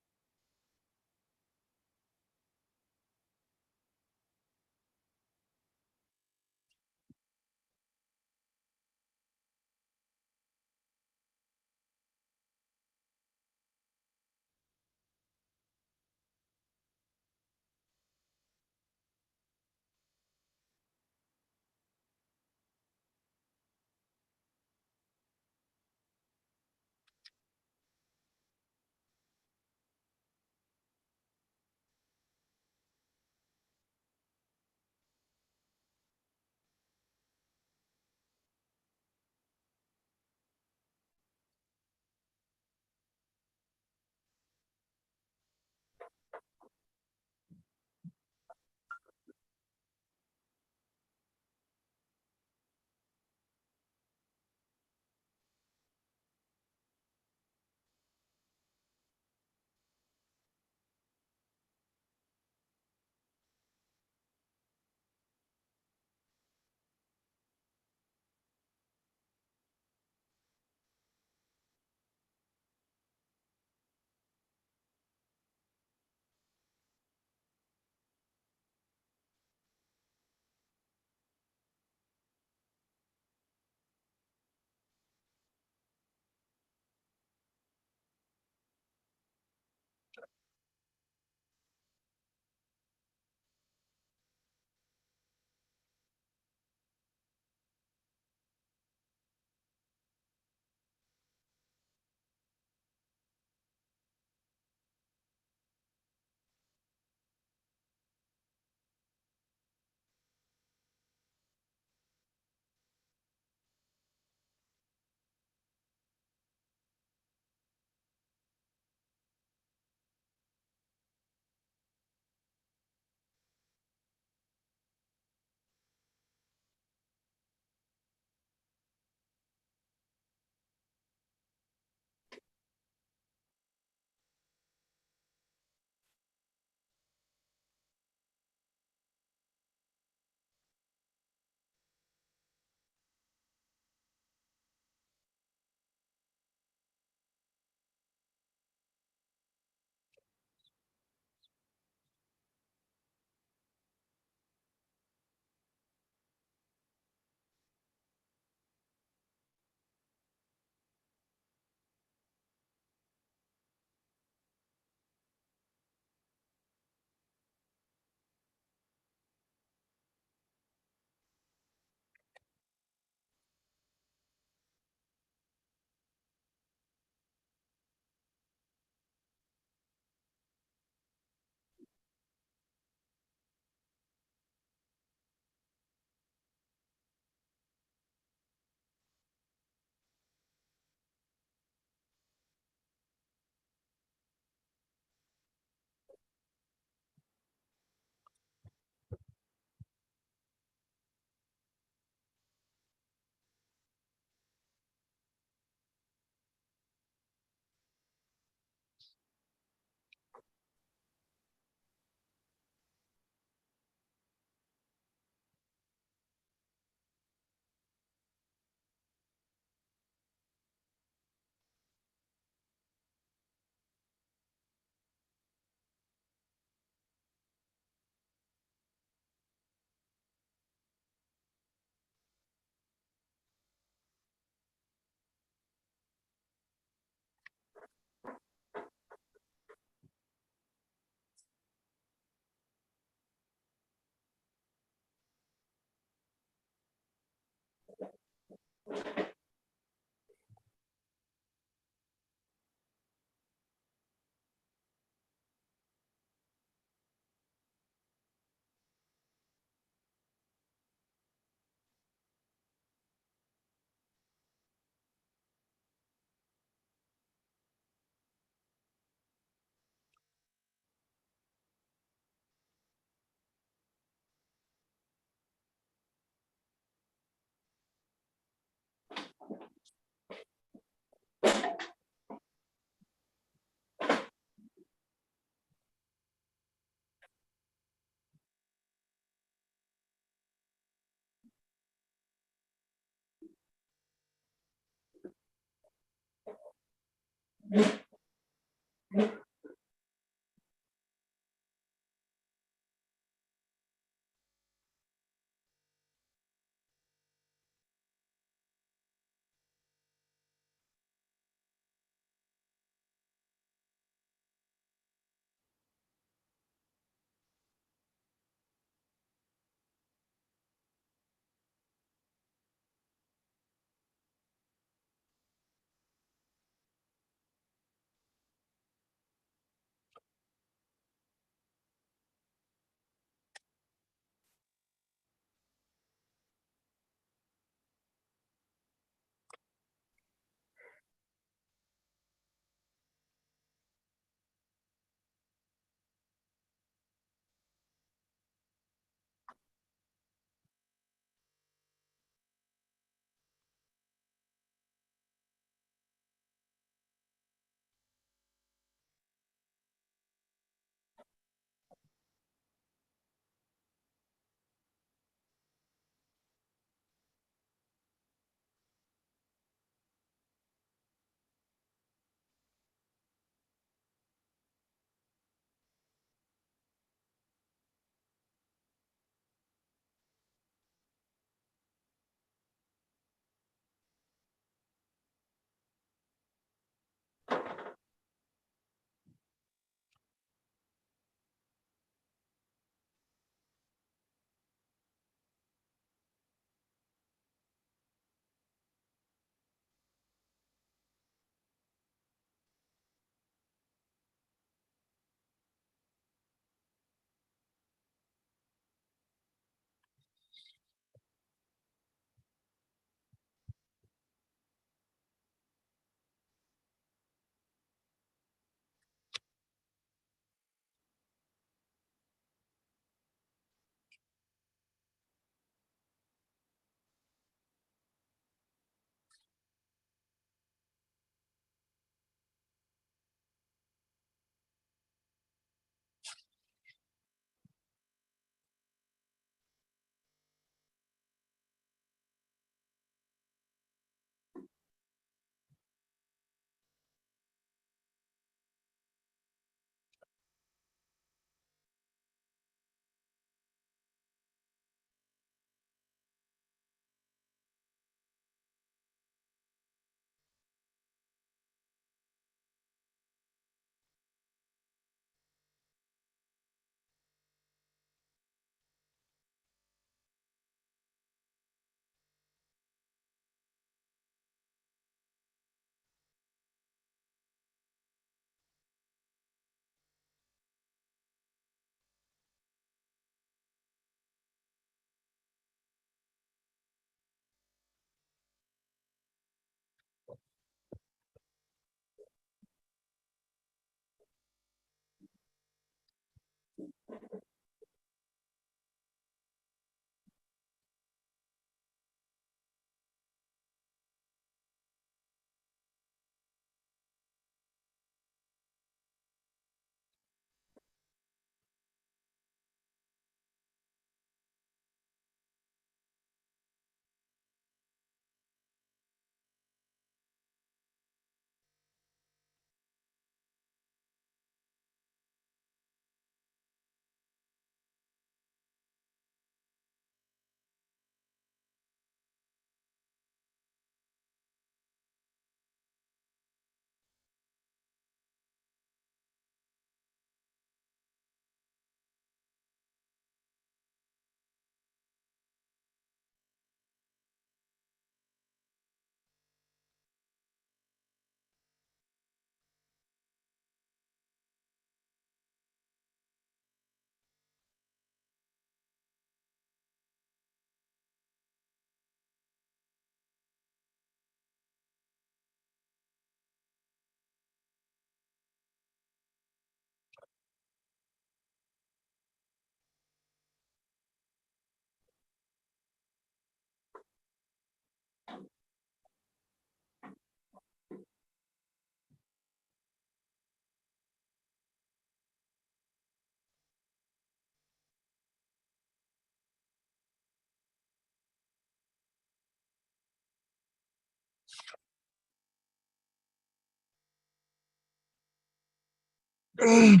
That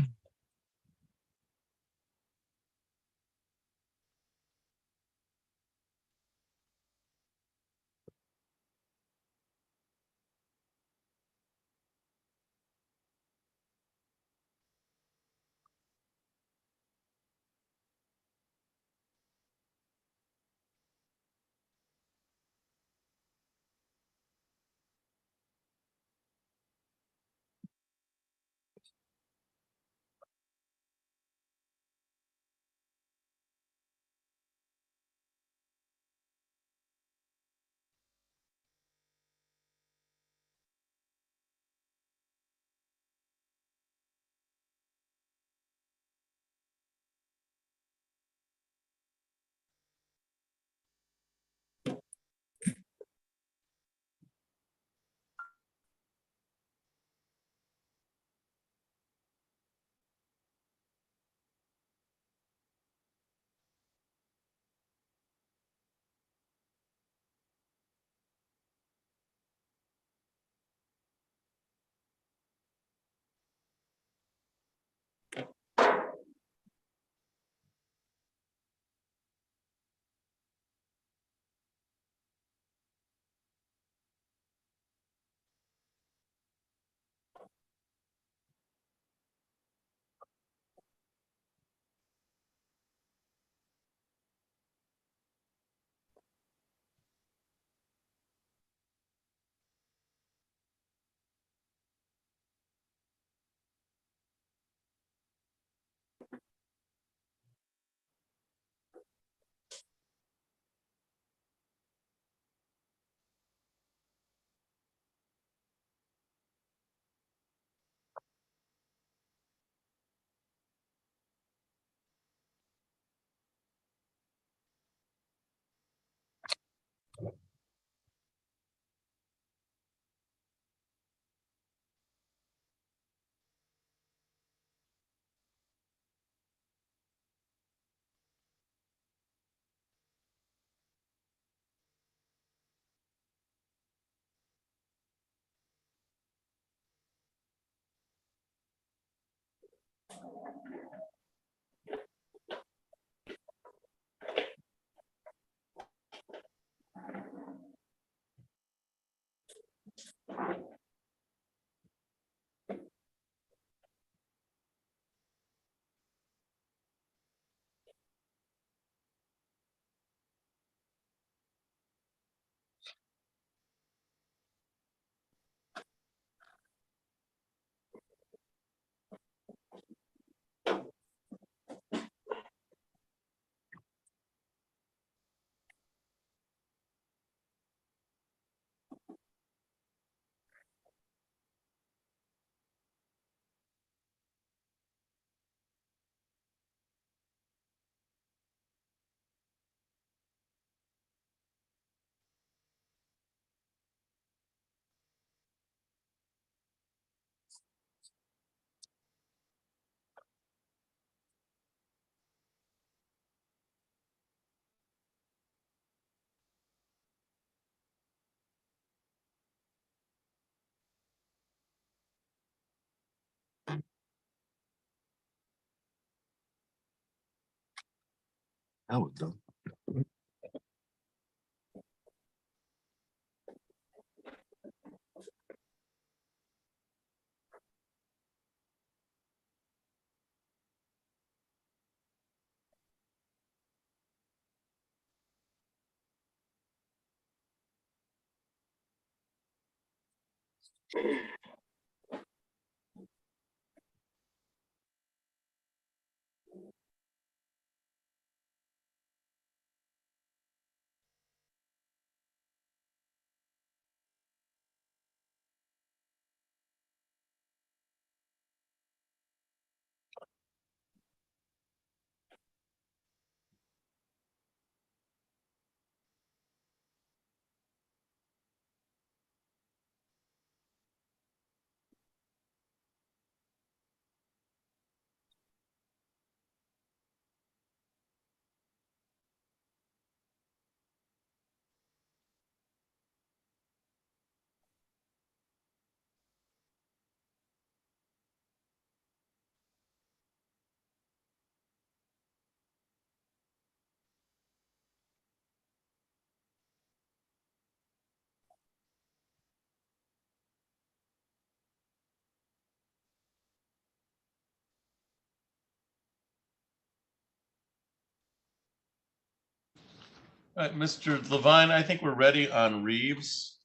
was done. Mr. Levine, I think we're ready on Reeves.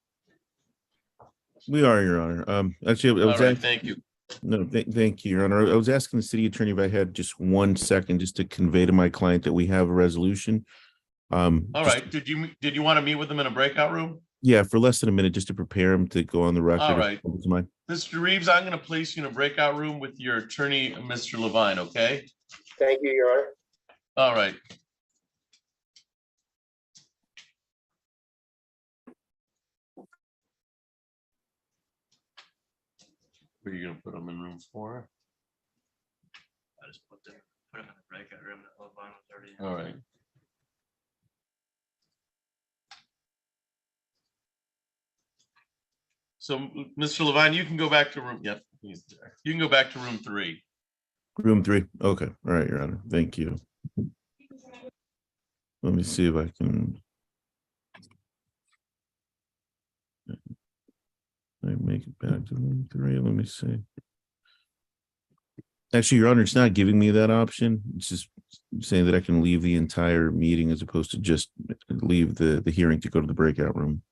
We are, Your Honor. Actually, I All was right, asking, thank you. no, thank you, Your Honor. I was asking the city attorney if I had just 1 second just to convey to my client that we have a resolution. All Just- right, did you want to meet with them in a breakout room? Yeah, for less than a minute, just to prepare him to go on the record. All right. If it's mine. Mr. Reeves, I'm going to place you in a breakout room with your attorney, Mr. Levine, okay? Thank you, Your Honor. All right. Where are you going to put them in room 4? I just put him in the breakout room that Levon was already in. All right. So, Mr. Levine, you can go back to room, yep, he's there. You can go back to room 3. Room 3. Okay. All right, Your Honor. Thank you. Let me see if I can. I make it back to room 3. Let me see. Actually, Your Honor, it's not giving me that option. It's just saying that I can leave the entire meeting as opposed to just leave the hearing to go to the breakout room.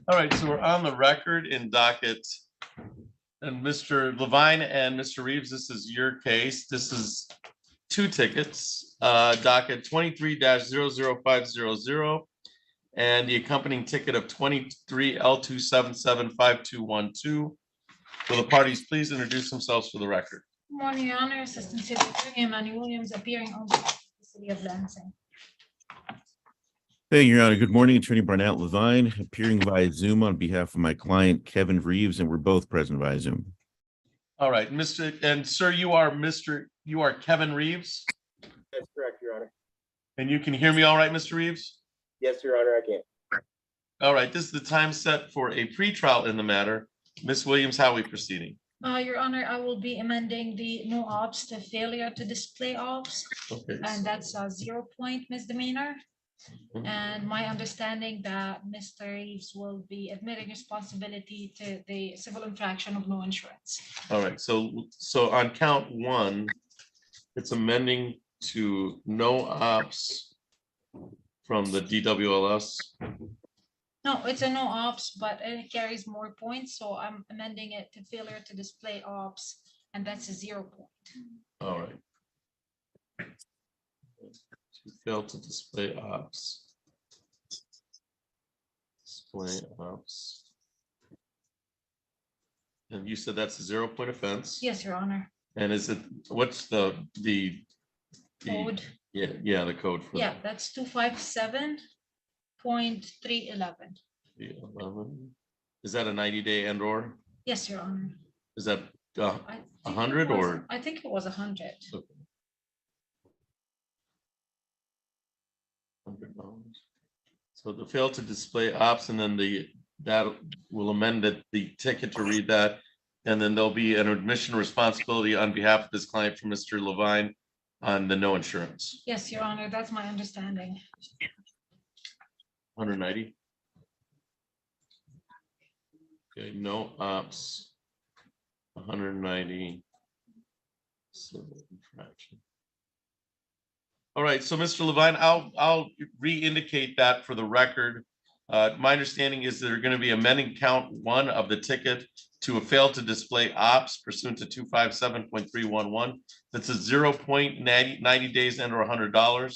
All right, so we're on the record in docket. And Mr. Levine and Mr. Reeves, this is your case. This is two tickets, docket 23-00500 and the accompanying ticket of 23 L2775212. Will the parties please introduce themselves for the record? Good morning, Your Honor. Assistant City Attorney Emmanuel Williams appearing on behalf of the City of Lansing. Thank you, Your Honor. Good morning, Attorney Barnett Levine, appearing via Zoom on behalf of my client Kevin Reeves, and we're both present via Zoom. All right, Mr. and sir, you are Kevin Reeves, That's correct, Your Honor. and you can hear me all right, Mr. Reeves? Yes, Your Honor, I can. All right, this is the time set for a pretrial in the matter. Ms. Williams, how are we proceeding? Your Honor, I will be amending the no ops to failure to display ops, Okay. and that's a 0-point misdemeanor. And my understanding that Mr. Reeves will be admitting responsibility to the civil infraction of no insurance. All right, so on count one, it's amending to no ops from the DWLS. No, it's a no ops, but it carries more points, so I'm amending it to failure to display ops, and that's a 0 point. All right. To fail to display ops. Display ops. And you said that's a 0-point offense? Yes, Your Honor. And is it, what's the Code. Yeah, the code for Yeah, that's 257.311. the 11. Is that a 90-day and or? Yes, Your Honor. Is that I think it 100 was- or? I think it was 100. $100. So the fail to display ops, and then that will amend the ticket to read that. And then there'll be an admission responsibility on behalf of his client from Mr. Levine on the no insurance. Yes, Your Honor, that's my understanding. 190. Okay, no ops. 190. Civil infraction. All right, so Mr. Levine, I'll re-indicate that for the record. My understanding is they're going to be amending count one of the ticket to a fail to display ops pursuant to 257.311. That's a 0-point 90 days and or $100.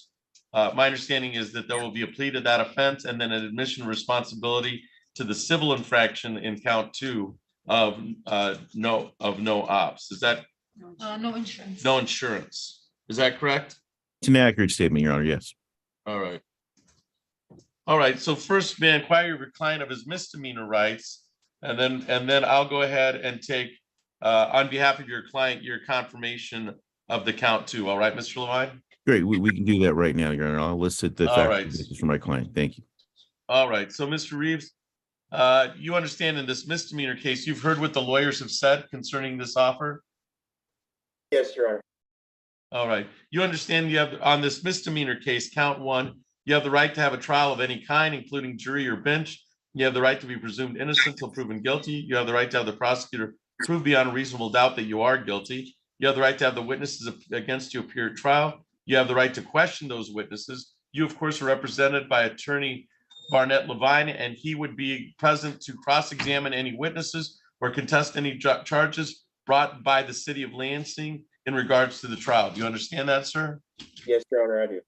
My understanding is that there will be a plea to that offense and then an admission responsibility to the civil infraction in count two of no ops. Is that No insurance. no insurance? Is that correct? It's an accurate statement, Your Honor, yes. All right. All right, so first may I inquire your client of his misdemeanor rights, and then I'll go ahead and take on behalf of your client, your confirmation of the count two. All right, Mr. Levine? Great, we can do that right now, Your Honor. I'll elicit the All facts right. and basis from my client. Thank you. All right, so Mr. Reeves, you understand in this misdemeanor case, you've heard what the lawyers have said concerning this offer? Yes, Your Honor. All right, you understand you have on this misdemeanor case, count one, you have the right to have a trial of any kind, including jury or bench. You have the right to be presumed innocent until proven guilty. You have the right to have the prosecutor prove beyond a reasonable doubt that you are guilty. You have the right to have the witnesses against you appear at trial. You have the right to question those witnesses. You, of course, are represented by attorney Barnett Levine, and he would be present to cross-examine any witnesses or contest any charges brought by the city of Lansing in regards to the trial. Do you understand that, sir? Yes, Your Honor, I do.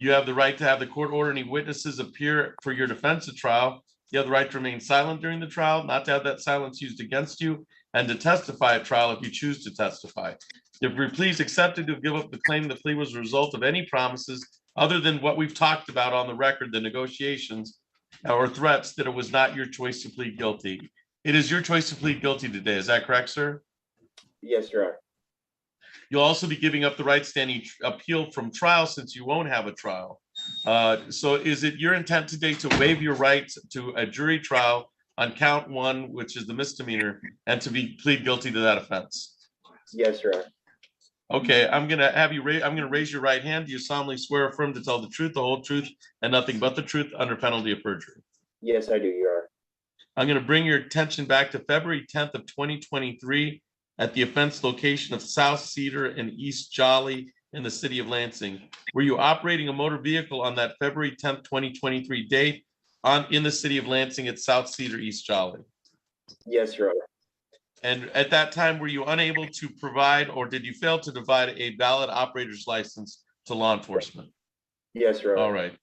You have the right to have the court order any witnesses appear for your defense at trial. You have the right to remain silent during the trial, not to have that silence used against you, and to testify at trial if you choose to testify. If you're please accepted to give up the claim the plea was a result of any promises other than what we've talked about on the record, the negotiations or threats, that it was not your choice to plead guilty. It is your choice to plead guilty today. Is that correct, sir? Yes, Your Honor. You'll also be giving up the right to any appeal from trial since you won't have a trial. So is it your intent today to waive your rights to a jury trial on count 1, which is the misdemeanor, and to be plead guilty to that offense? Yes, Your Honor. Okay, I'm gonna raise your right hand. Do you solemnly swear or affirm to tell the truth, the whole truth, and nothing but the truth under penalty of perjury? Yes, I do, Your Honor. I'm gonna bring your attention back to February 10th of 2023 at the offense location of South Cedar and East Jolly in the city of Lansing. Were you operating a motor vehicle on that February 10th, 2023 date in the city of Lansing at South Cedar, East Jolly? Yes, Your Honor. And at that time, were you unable to provide, or did you fail to provide a valid operator's license to law enforcement? Yes, Your Honor. All right.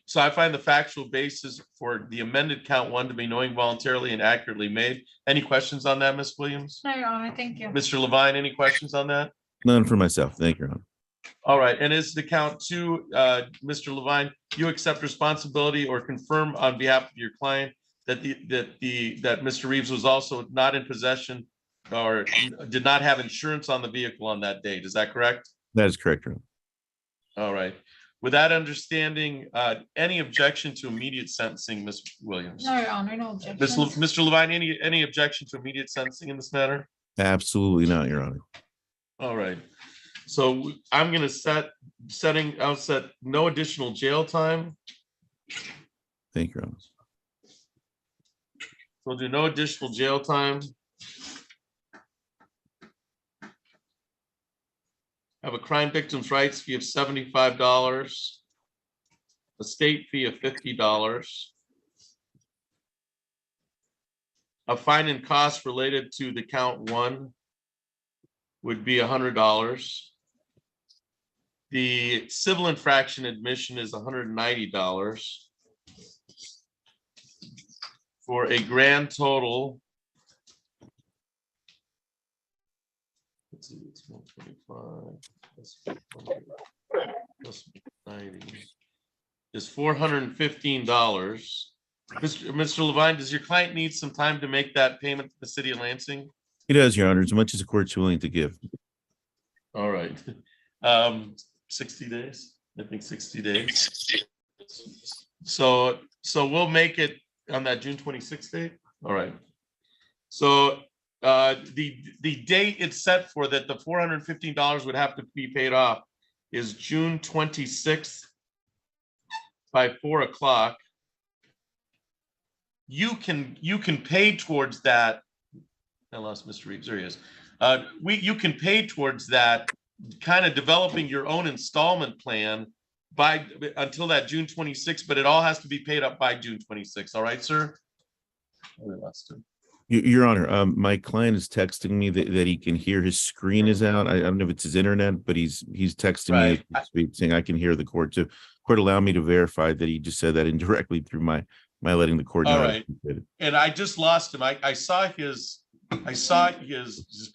So I find the factual basis for the amended count 1 to be knowing, voluntarily, and accurately made. Any questions on that, Ms. Williams? No, Your Honor, thank you. Mr. Levine, any questions on that? None for myself. Thank you, Your Honor. All right. And as the count 2, Mr. Levine, you accept responsibility or confirm on behalf of your client that that Mr. Reeves was also not in possession or did not have insurance on the vehicle on that date. Is that correct? That is correct, Your Honor. All right. With that understanding, any objection to immediate sentencing, Ms. Williams? No, Your Honor, no objection. Mr. Levine, any objection to immediate sentencing in this matter? Absolutely not, Your Honor. All right. So I'm going to I'll set no additional jail time. Thank you, Your Honor. We'll do no additional jail time. Have a crime victims' rights fee of $75, a state fee of $50, a fine and cost related to the count 1 would be $100. The civil infraction admission is $190 for a grand total. Let's see, it's 125 plus 100 plus 90 is $415. Mr. Levine, does your client need some time to make that payment to the city of Lansing? He does, Your Honor, as much as the court's willing to give. All right. 60 days, I think 60 days. So we'll make it on that June 26th date. All right. So the date it's set for that the $415 would have to be paid off is June 26th by 4 o'clock. You can pay towards that. I lost Mr. Reeves. There he is. You can pay towards that, kind of developing your own installment plan until that June 26th, but it all has to be paid up by June 26th. All right, sir? We lost him. Your Honor, my client is texting me that he can hear his screen is out. I don't know if it's his internet, but he's texting me saying I can hear the court. So court allow me to verify that he just said that indirectly through my letting the court know. All right. And I just lost him. I saw his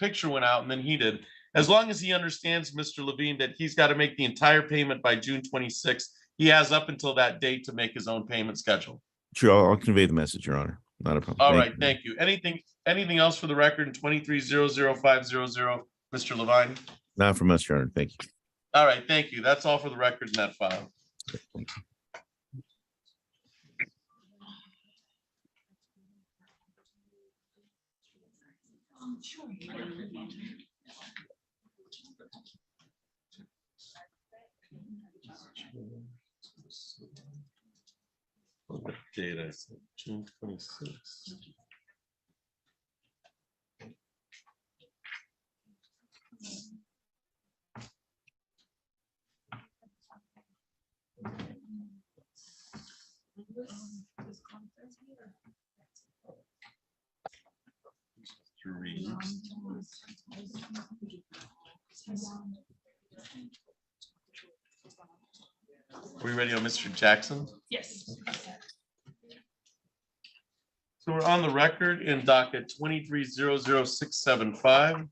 picture went out and then he did. As long as he understands, Mr. Levine, that he's got to make the entire payment by June 26th, he has up until that date to make his own payment schedule. Sure, I'll convey the message, Your Honor. Not a problem. All right, thank you. Anything else for the record in 2300500, Mr. Levine? Not from us, Your Honor. Thank you. All right, thank you. That's all for the record in that file. Thank you. What date I said? June 26th. Are we ready on Mr. Jackson? Yes. So we're on the record in docket 23-00675.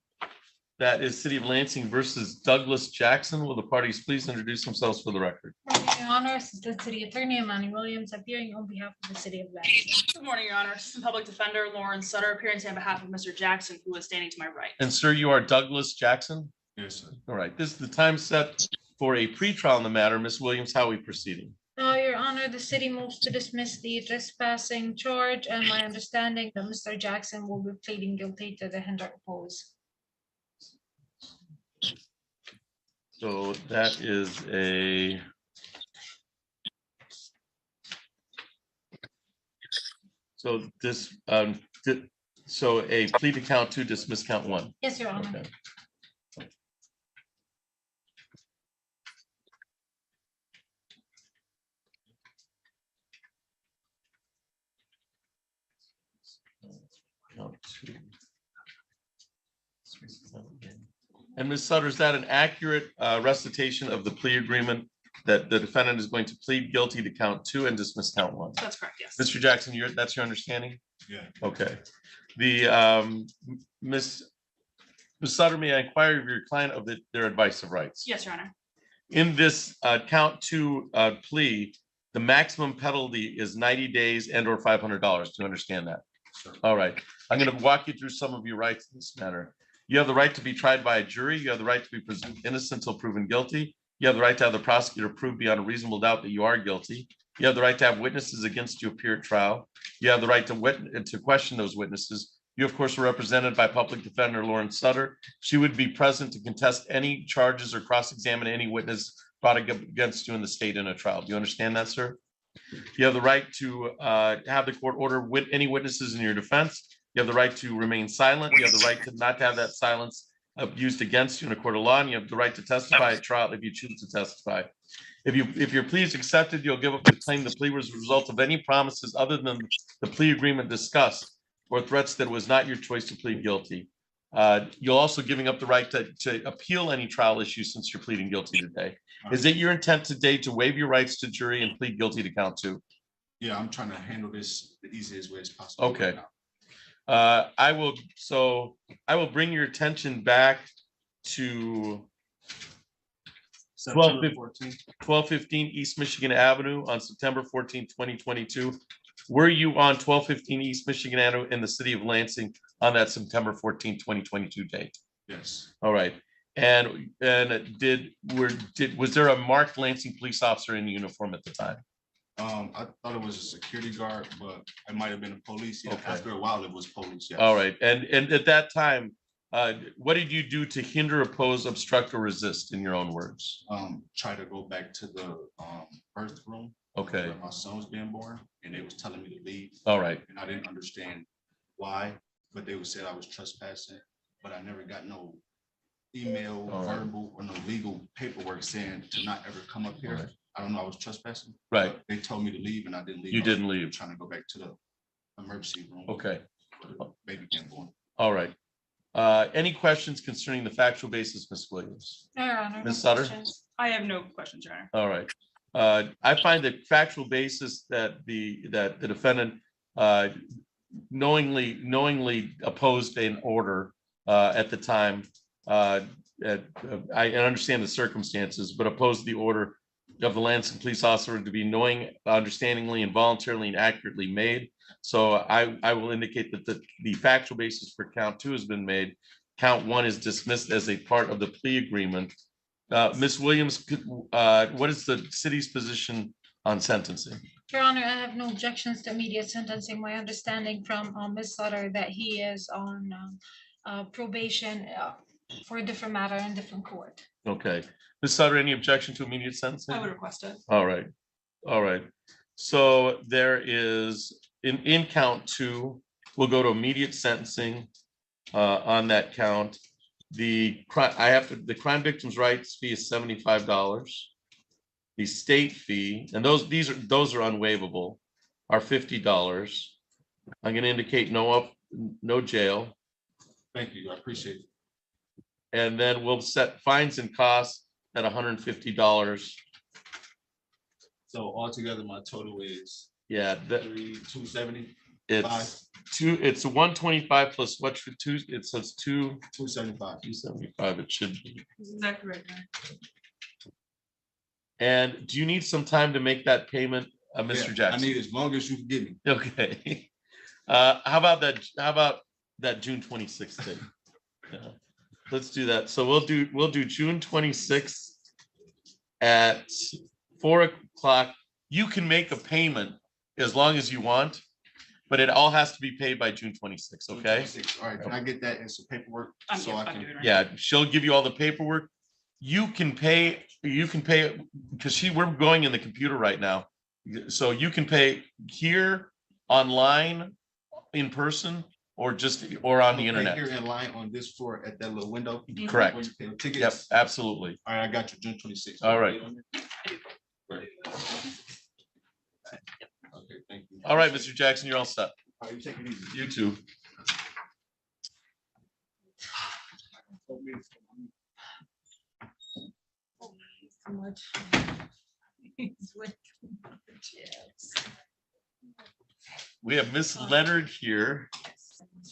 That is City of Lansing versus Douglas Jackson. Will the parties please introduce themselves for the record? Your Honor, Assistant City Attorney Manny Williams appearing on behalf of the City of Lansing. Good morning, Your Honor. Assistant Public Defender Lauren Sutter appearing on behalf of Mr. Jackson, who is standing to my right. And sir, you are Douglas Jackson? Yes, sir. All right, this is the time set for a pretrial in the matter. Ms. Williams, how are we proceeding? Your Honor, the city moves to dismiss the trespassing charge, and my understanding that Mr. Jackson will be pleading guilty to the hinder oppose. So that is a so a plea to count 2, dismiss count 1. Yes, Your Honor. Okay. Count 2. And Ms. Sutter, is that an accurate recitation of the plea agreement that the defendant is going to plead guilty to count 2 and dismiss count 1? That's correct, yes. Mr. Jackson, that's your understanding? Yeah. Okay. The Ms. Sutter, may I inquire of your client of their advice of rights? Yes, Your Honor. In this count 2 plea, the maximum penalty is 90 days and or $500. Do you understand that? Sure. All right. I'm going to walk you through some of your rights in this matter. You have the right to be tried by a jury. You have the right to be presumed innocent until proven guilty. You have the right to have the prosecutor prove beyond a reasonable doubt that you are guilty. You have the right to have witnesses against you appear at trial. You have the right to question those witnesses. You, of course, are represented by Public Defender Lauren Sutter. She would be present to contest any charges or cross-examine any witness brought against you in the state in a trial. Do you understand that, sir? You have the right to have the court order any witnesses in your defense. You have the right to remain silent. You have the right to not have that silence used against you in a court of law, and you have the right to testify at trial if you choose to testify. If your plea is accepted, you'll give up the claim the plea was a result of any promises other than the plea agreement discussed or threats that it was not your choice to plead guilty. You're also giving up the right to appeal any trial issue since you're pleading guilty today. Is it your intent today to waive your rights to jury and plead guilty to count 2? Yeah, I'm trying to handle this the easiest way as possible. Okay. I will bring your attention back to 1215 East Michigan Avenue on September 14, 2022. Were you on 1215 East Michigan Avenue in the city of Lansing on that September 14, 2022 date? Yes. All right. And was there a marked Lansing police officer in uniform at the time? I thought it was a security guard, but it might have been a police. Yeah, Okay. after a while it was police. Yes. All right. And at that time, what did you do to hinder, oppose, obstruct, or resist, in your own words? Try to go back to the birth room. Okay. Where my son was being born, and they was telling me to leave. All right. And I didn't understand why, but they would say I was trespassing, but I never got no email, All right. verbal, or no legal paperwork saying to not ever come up here. All right. I don't know, I was trespassing. Right. But they told me to leave and I didn't leave. You I was didn't leave. Trying to go back to the emergency room. Okay. where the baby came born. All right. Any questions concerning the factual basis, Ms. Williams? No, Your Honor. Ms. no Sutter? questions. I have no questions, Your Honor. All right. I find that factual basis that the defendant knowingly opposed an order at the time. I understand the circumstances, but opposed the order of the Lansing police officer to be knowing, understandingly, and voluntarily and accurately made. So I will indicate that the factual basis for count 2 has been made. Count 1 is dismissed as a part of the plea agreement. Ms. Williams, what is the city's position on sentencing? Your Honor, I have no objections to immediate sentencing. My understanding from Ms. Sutter that he is on probation for a different matter in different court. Okay. Ms. Sutter, any objection to immediate sentencing? I would request it. All right. All right. So there is, in count 2, we'll go to immediate sentencing on that count. The crime victim's rights fee is $75. The state fee, and those are unwaivable, are $50. I'm going to indicate no jail. Thank you, I appreciate it. And then we'll set fines and costs at $150. So altogether, my total is Yeah, that, 270, it's 125 plus what for two, it says 275. 275, it should be. Exactly right. And do you need some time to make that payment, Mr. Yeah, Jackson? I need as long as you can give me. Okay. How about that June 26th date? Yeah. Let's do that. So we'll do June 26th at 4 o'clock. You can make a payment as long as you want, but it all has to be paid by June 26th, okay? 26. All right, can I get that in some paperwork so I can? Yeah, she'll give you all the paperwork. You can pay because we're going in the computer right now. So you can pay here, online, in person, or on the internet. Here in line on this floor at that little window. Correct. Where you pay the tickets. Yep, absolutely. All right, I got you, June 26th. All right. Okay, thank you. All right, Mr. Jackson, you're all set. All right, you take it easy. You too. So much. It's way too much, yes. We have Miss Leonard here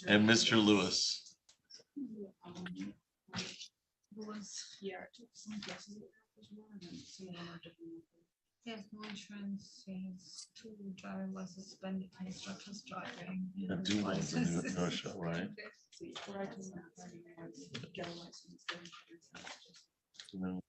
and Mr. Lewis. Yes, no insurance, yes, two driving license, suspended instructions driving. I do want to do it, no show, right? No.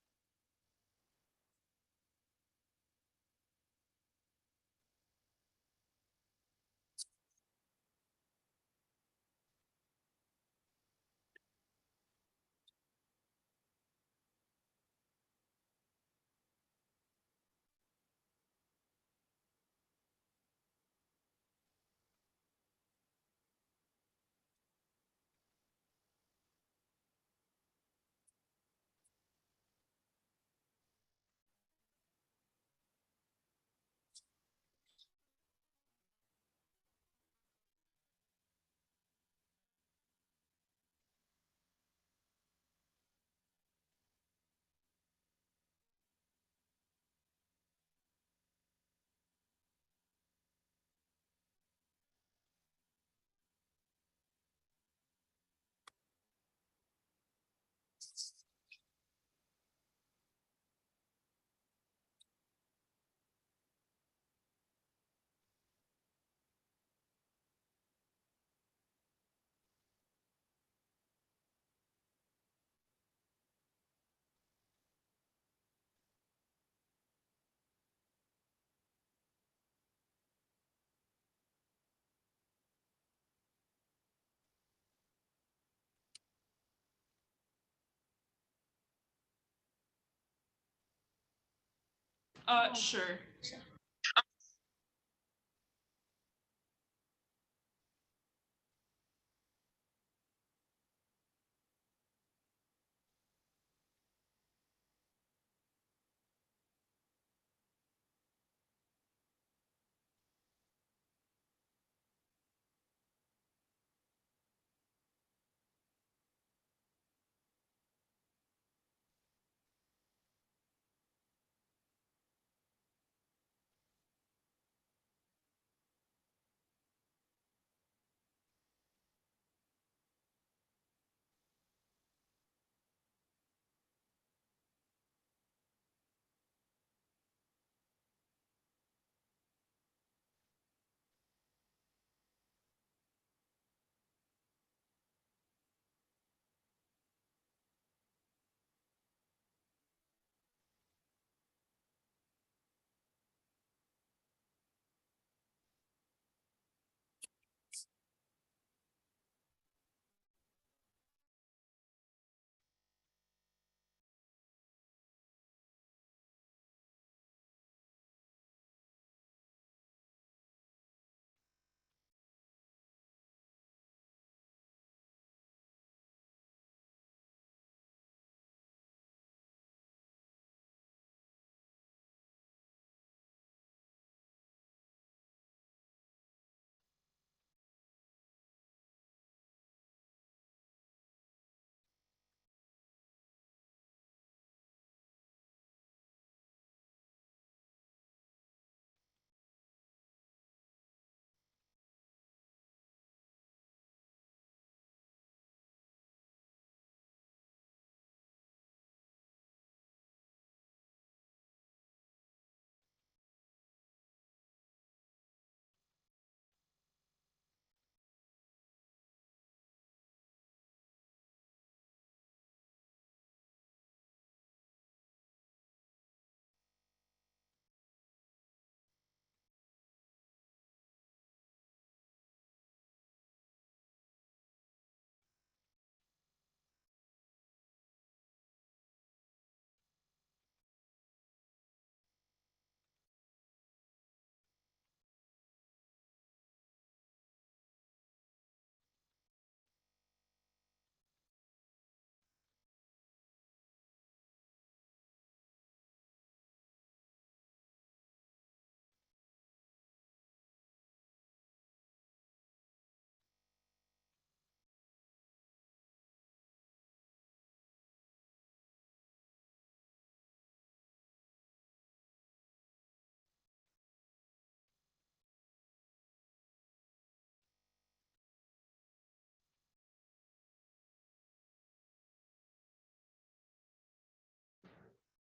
Sure.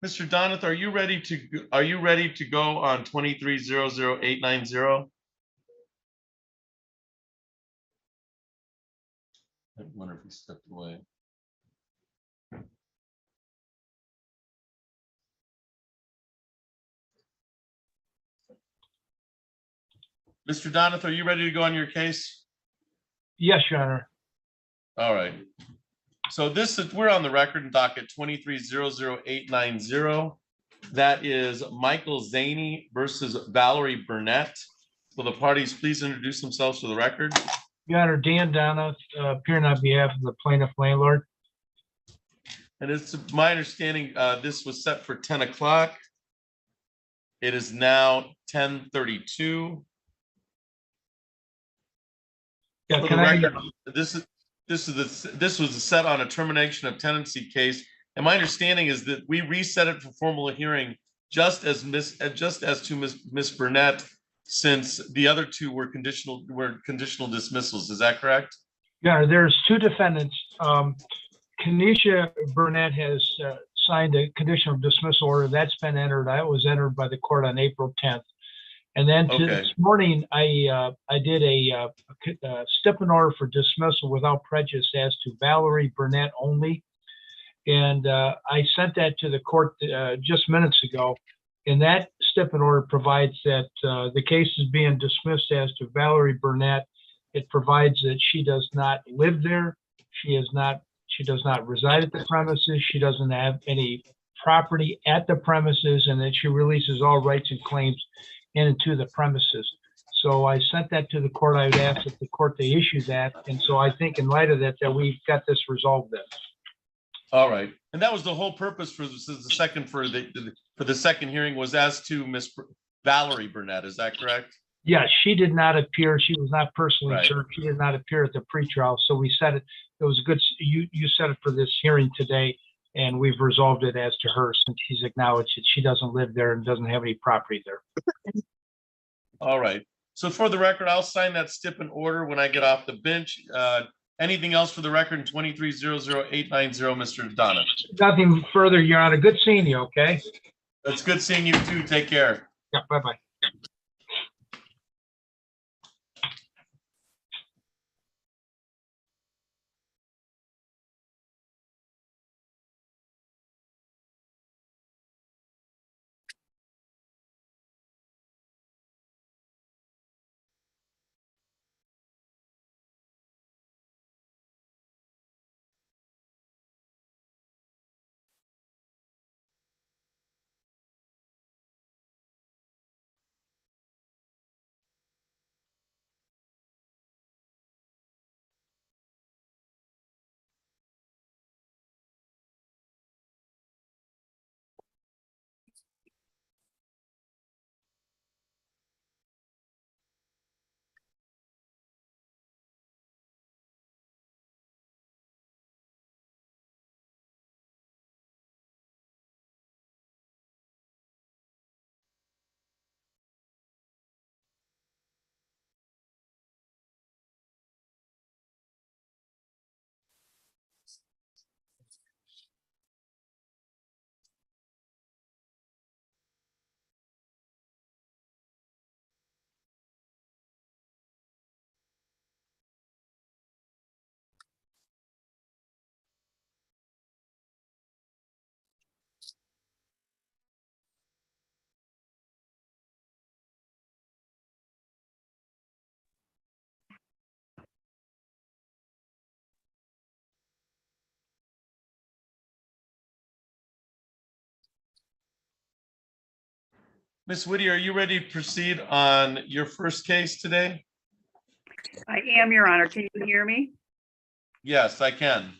Mr. Donath, are you ready to go on 23-00890? I wonder if he stepped away. Mr. Donath, are you ready to go on your case? Yes, Your Honor. All right. So we're on the record in docket 23-00890. That is Michael Zaney versus Valerie Burnett. Will the parties please introduce themselves for the record? Your Honor, Dan Donath, appearing on behalf of the plaintiff landlord. And it's my understanding, this was set for 10 o'clock. It is now 10:32. Yeah, For can the I, record, this was set on a termination of tenancy case. And my understanding is that we reset it for formal hearing just as to Miss Burnett, since the other two were conditional dismissals. Is that correct? Your Honor, there's two defendants. Kenesha Burnett has signed a conditional dismissal order. That's been entered. That was entered by the court on April 10th. And then this morning, I did a stipend order for dismissal without prejudice as to Valerie Burnett only. And I sent that to the court just minutes ago. And that stipend order provides that the case is being dismissed as to Valerie Burnett. It provides that she does not live there. She does not reside at the premises. She doesn't have any property at the premises, and that she releases all rights and claims into the premises. So I sent that to the court. I would ask that the court to issue that. And so I think in light of that we've got this resolved then. All right. And that was the whole purpose for the second hearing, was as to Miss Valerie Burnett. Is that correct? Yes, she did not appear. She was not personally served. She did not appear at the pretrial. So we said it was good. You set it for this hearing today, and we've resolved it as to her, since she's acknowledged that she doesn't live there and doesn't have any property there. All right. So for the record, I'll sign that stipend order when I get off the bench. Anything else for the record in 23-00890, Mr. Donath? Nothing further, Your Honor. Good seeing you, okay? It's good seeing you too. Take care. Yeah, bye-bye. Ms. Whitty, are you ready to proceed on your first case today? I am, Your Honor. Can you hear me? Yes, I can.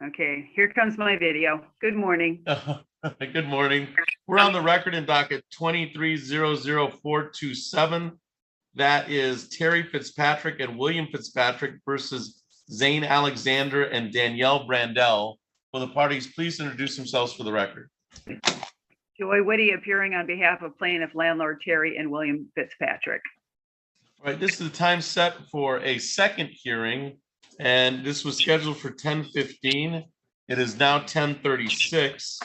Okay, here comes my video. Good morning. Good morning. We're on the record in docket 23-00427. That is Terry Fitzpatrick and William Fitzpatrick versus Zane Alexander and Danielle Brandell. Will the parties please introduce themselves for the record? Joy Whitty appearing on behalf of plaintiff landlord Terry and William Fitzpatrick. All right, this is the time set for a second hearing, and this was scheduled for 10:15. It is now 10:36.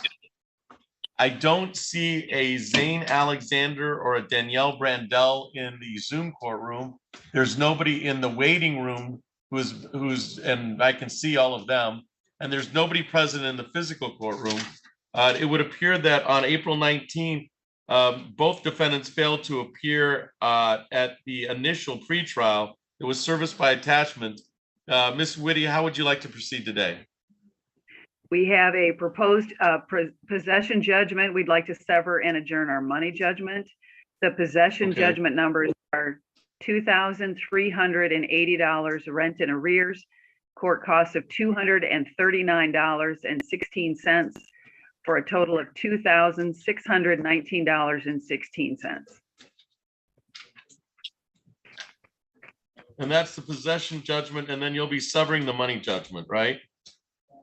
I don't see a Zane Alexander or a Danielle Brandell in the Zoom courtroom. There's nobody in the waiting room who's, and I can see all of them. And there's nobody present in the physical courtroom. It would appear that on April 19th, both defendants failed to appear at the initial pretrial. It was service by attachment. Ms. Whitty, how would you like to proceed today? We have a proposed possession judgment. We'd like to sever and adjourn our money judgment. The possession Okay. judgment numbers are $2,380 rent and arrears, court costs of $239.16 for a total of $2,619.16. And that's the possession judgment, and then you'll be severing the money judgment, right?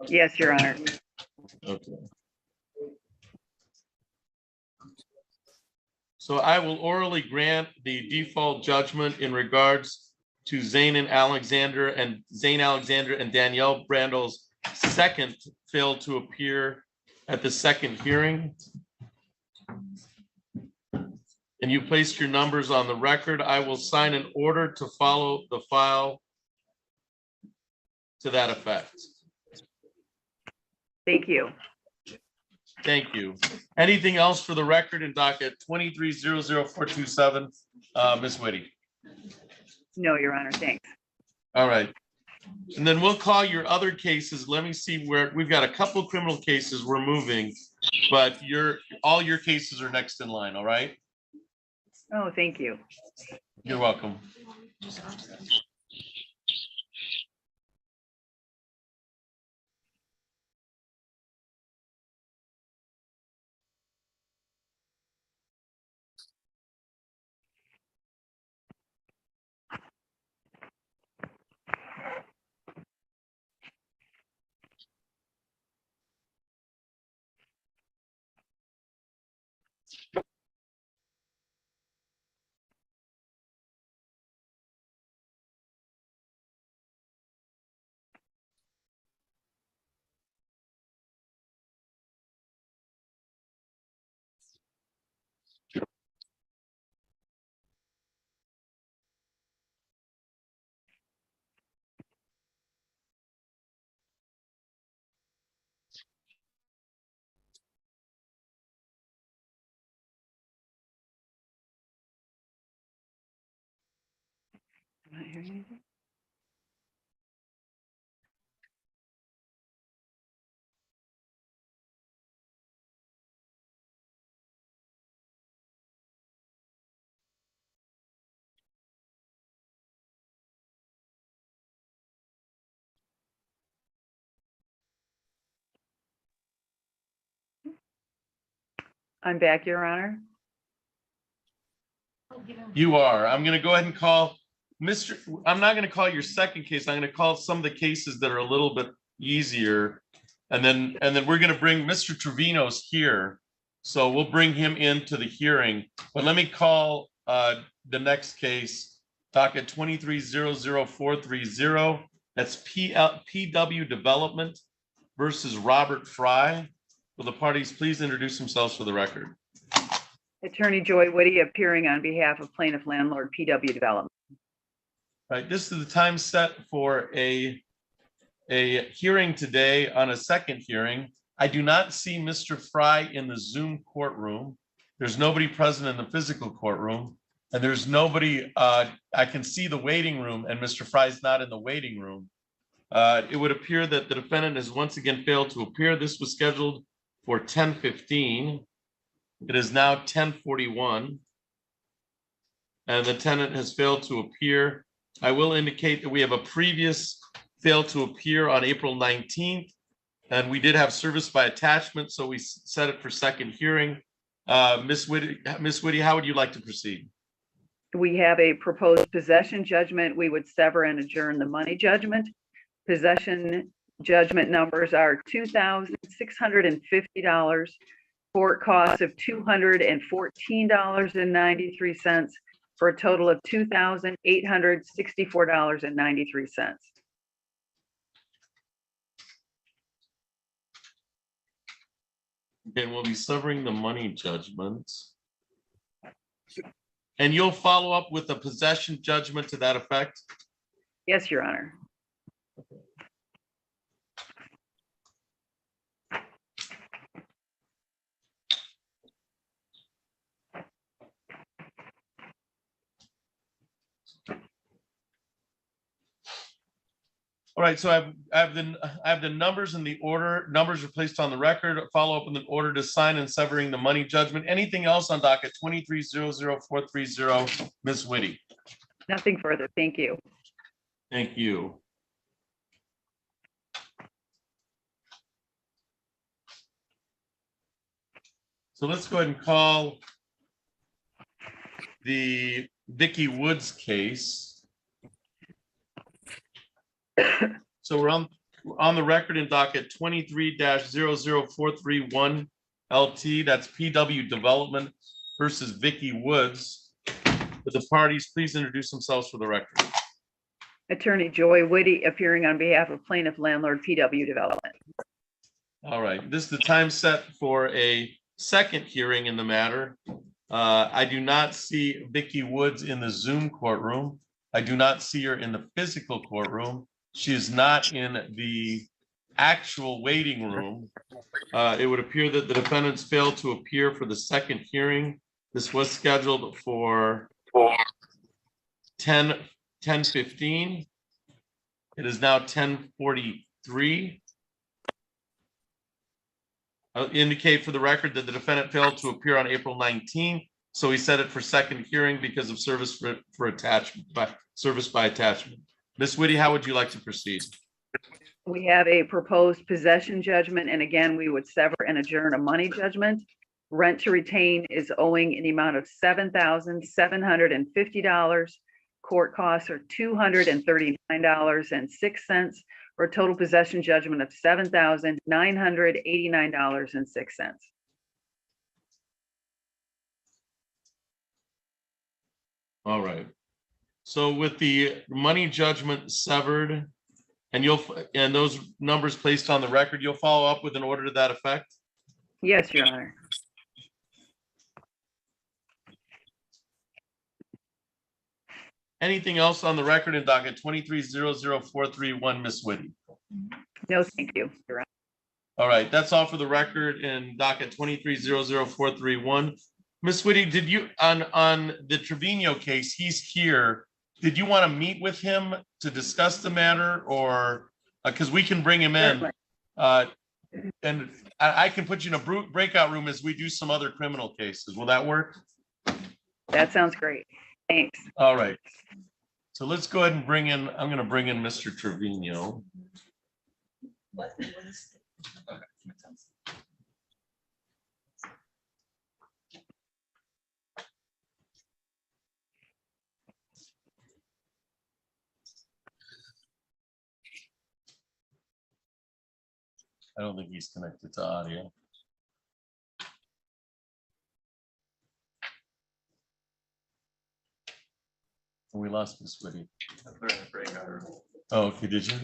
Yes, Your Honor. Okay. So I will orally grant the default judgment in regards to Zane Alexander and Danielle Brandell's second failed to appear at the second hearing. And you placed your numbers on the record. I will sign an order to follow the file to that effect. Thank you. Thank you. Anything else for the record in docket 2300427, Ms. Whitty? No, Your Honor, thanks. All right. And then we'll call your other cases. Let me see where we've got a couple criminal cases we're moving, but all your cases are next in line. All right. Oh, thank you. You're welcome. I'm not hearing anything. I'm back, Your Honor. You are. I'm going to go ahead and call I'm not going to call your second case. I'm going to call some of the cases that are a little bit easier. And then we're going to bring Mr. Trevino's here. So we'll bring him into the hearing. But let me call the next case, docket 2300430. That's PW Development versus Robert Fry. Will the parties please introduce themselves for the record? Attorney Joy Whitty appearing on behalf of plaintiff landlord PW Development. Right, this is the time set for a hearing today on a second hearing. I do not see Mr. Fry in the Zoom courtroom. There's nobody present in the physical courtroom, and there's nobody, I can see the waiting room, and Mr. Fry's not in the waiting room. It would appear that the defendant has once again failed to appear. This was scheduled for 10:15. It is now 10:41, and the tenant has failed to appear. I will indicate that we have a previous fail to appear on April 19th, and we did have service by attachment, so we set it for second hearing. Ms. Whitty, how would you like to proceed? We have a proposed possession judgment. We would sever and adjourn the money judgment. Possession judgment numbers are $2,650, court costs of $214.93 for a total of $2,864.93. Okay, we'll be severing the money judgment. And you'll follow up with a possession judgment to that effect? Yes, Your Honor. All right, so I have the numbers in the order. Numbers are placed on the record. Follow up in the order to sign and severing the money judgment. Anything else on docket 23-00430, Ms. Whitty? Nothing further. Thank you. Thank you. So let's go ahead and call the Vicky Woods case. So we're on the record in docket 23-00431 LT. That's PW Development versus Vicky Woods. Would the parties please introduce themselves for the record? Attorney Joy Whitty appearing on behalf of plaintiff landlord PW Development. All right, this is the time set for a second hearing in the matter. I do not see Vicky Woods in the Zoom courtroom. I do not see her in the physical courtroom. She is not in the actual waiting room. It would appear that the defendants failed to appear for the second hearing. This was scheduled for 10:15. It is now 10:43. I'll indicate for the record that the defendant failed to appear on April 19th, so he set it for second hearing because of service for attachment, service by attachment. Ms. Whitty, how would you like to proceed? We have a proposed possession judgment, and again, we would sever and adjourn a money judgment. Rent to retain is owing in the amount of $7,750. Court costs are $239.06, for a total possession judgment of $7,989.06. All right. So with the money judgment severed, and those numbers placed on the record, you'll follow up with an order to that effect? Yes, Your Honor. Anything else on the record in docket 23-00431, Ms. Whitty? No, thank you, Your Honor. All right, that's all for the record in docket 23-00431. Ms. Whitty, did you, on the Trevino case, he's here. Did you want to meet with him to discuss the matter, or, because we can bring him in, and I can put you in a breakout room as we do some other criminal cases. Will that work? That sounds great. Thanks. All right. So let's go ahead and bring in, I'm going to bring in Mr. Trevino. I don't think he's connected to audio. We lost Miss Whitty. Oh, okay, did you?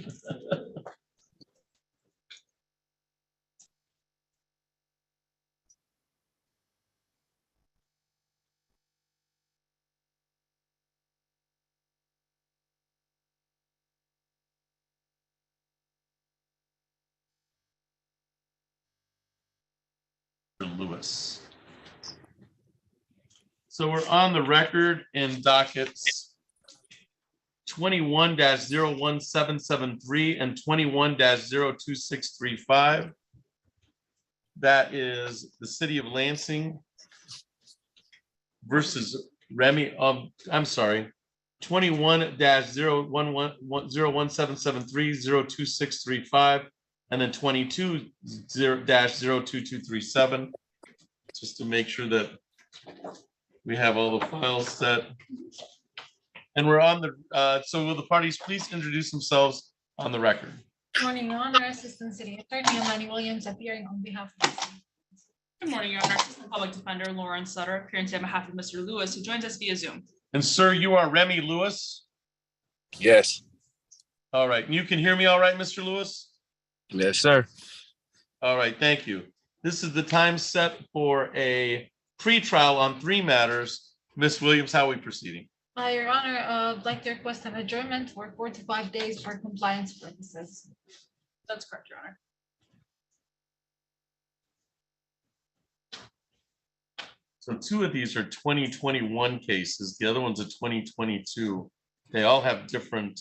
Lewis. So we're on the record in dockets 21-01773 and 21-02635. That is the city of Lansing versus Remy. I'm sorry, 21-01773, 02635, and then 22-02237. Just to make sure that we have all the files set. And we're on the, so will the parties please introduce themselves on the record? Good morning, Your Honor. Assistant City Attorney Manny Williams appearing on behalf of the city. Good morning, Your Honor. Assistant Public Defender Lauren Sutter appearing on behalf of Mr. Lewis, who joins us via Zoom. And sir, you are Remy Lewis? Yes. All right. And you can hear me all right, Mr. Lewis? Yes, sir. All right. Thank you. this is the time set for a pretrial on 3 matters. Ms. Williams, how are we proceeding? Your Honor, I'd like to request an adjournment for 4 to 5 days for compliance purposes. That's correct, Your Honor. So 2 of these are 2021 cases. The other one's a 2022. They all have different,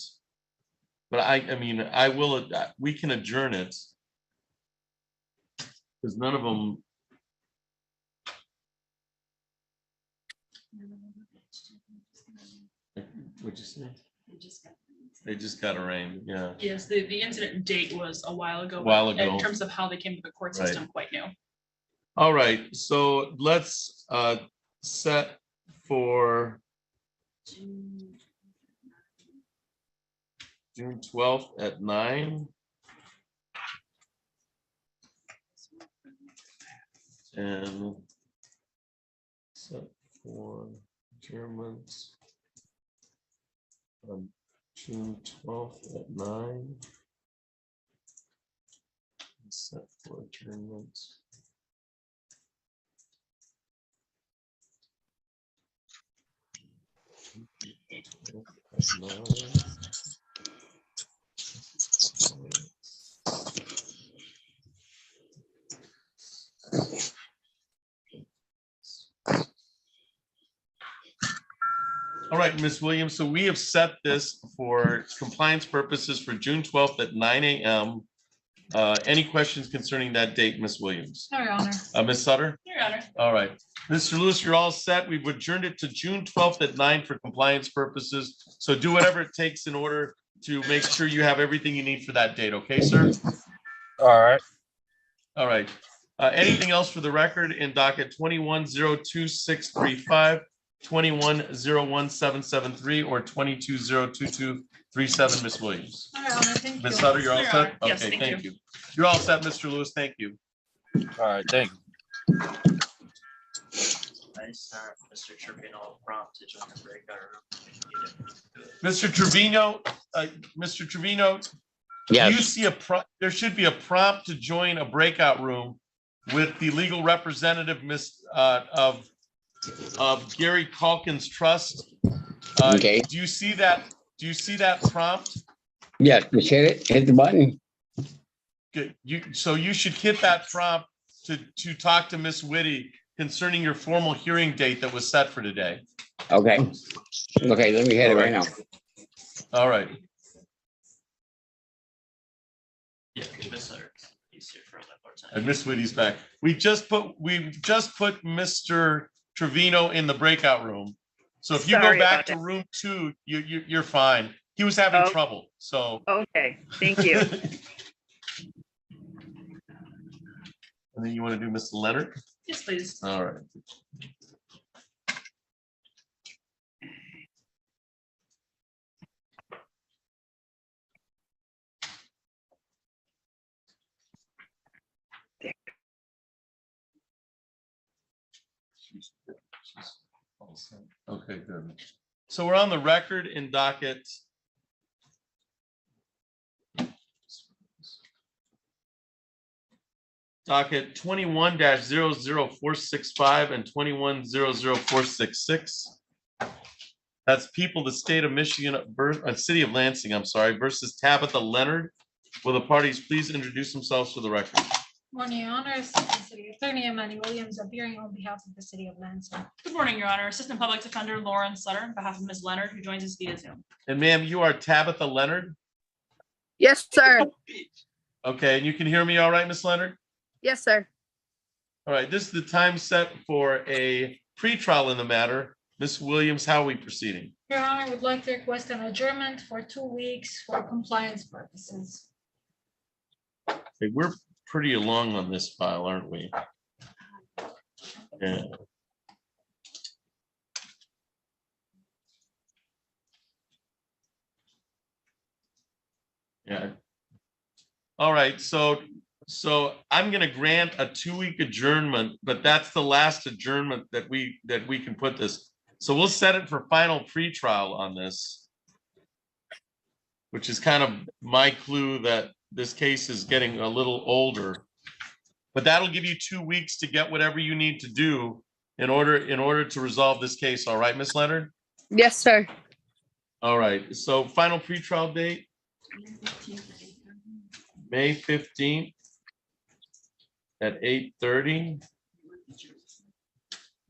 but I mean, I will, we can adjourn it. Because none of them. What'd you say? They just got arraigned, yeah. Yes, the incident date was a while ago. While but ago. In terms of how they came to the court system, quite new. All right, so let's set for June 12th at 9. And set for adjournments on June 12th at 9. Set for adjournments. All right, Ms. Williams, so we have set this for compliance purposes for June 12th at 9 a.m. Any questions concerning that date, Ms. Williams? No, Your Honor. Ms. Sutter? Your Honor. All right. Mr. Lewis, you're all set. We've adjourned it to June 12th at 9 for compliance purposes. So do whatever it takes in order to make sure you have everything you need for that date. Okay, sir? All right. All right. Anything else for the record in docket 21-02635, 21-01773, or 22-02237, Ms. Williams? No, Your Honor, thank you. Ms. Sutter, you're all Your set? Honor. Yes, Okay, thank thank you. you. You're all set, Mr. Lewis. Thank you. All right, thank you. Nice, Mr. Trevino prompt to join the breakout room. Mr. Trevino, do you see there should be a prompt to join a breakout room with the legal representative, of Gary Calkins Trust. Okay. Do you see that? Do you see that prompt? Yeah, just hit the button. Good. So you should hit that prompt to talk to Miss Whitty concerning your formal hearing date that was set for today. Okay. Okay, let me hit it right now. All right. Yeah, Miss Sutter, he's here for that part. And Miss Whitty's back. We've just put Mr. Trevino in the breakout room. So if you Sorry go back about to that. room 2, you're fine. He was having Oh. trouble. So Okay, thank you. and then you want to do Mr. Leonard? Yes, please. All right. Okay, good. So we're on the record in docket. Docket 21-00465 and 21-00466. That's people, the state of Michigan, city of Lansing, I'm sorry, versus Tabitha Leonard. Will the parties please introduce themselves for the record? Morning, Your Honor. Assistant City Attorney Amanda Williams appearing on behalf of the City of Lansing. Good morning, Your Honor. Assistant Public Defender Lauren Sutter on behalf of Ms. Leonard, who joins us via Zoom. And ma'am, you are Tabitha Leonard? Yes, sir. Okay, and you can hear me all right, Miss Leonard? Yes, sir. All right, this is the time set for a pretrial in the matter. Ms. Williams, how are we proceeding? Your Honor, would like to request an adjournment for 2 weeks for compliance purposes. Okay, we're pretty along on this file, aren't we? Yeah. Yeah. All right, so I'm gonna grant a 2-week adjournment, but that's the last adjournment that we can put this. So we'll set it for final pretrial on this, which is kind of my clue that this case is getting a little older. but that'll give you 2 weeks to get whatever you need to do in order to resolve this case. All right, Miss Leonard? Yes, sir. All right, so final pretrial date, May 15th at 8:30.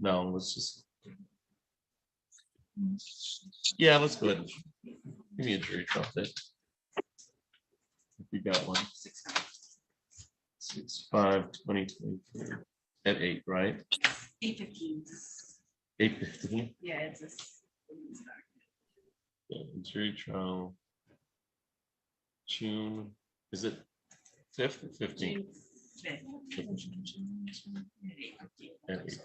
No, let's just. Yeah, let's go ahead. Give me a jury trial date. If you got one. 6/5/2023 at 8, right? 8:15. 8:15. Yeah, it's this. Yeah, jury trial. June, is it 5th or 15th? At 8.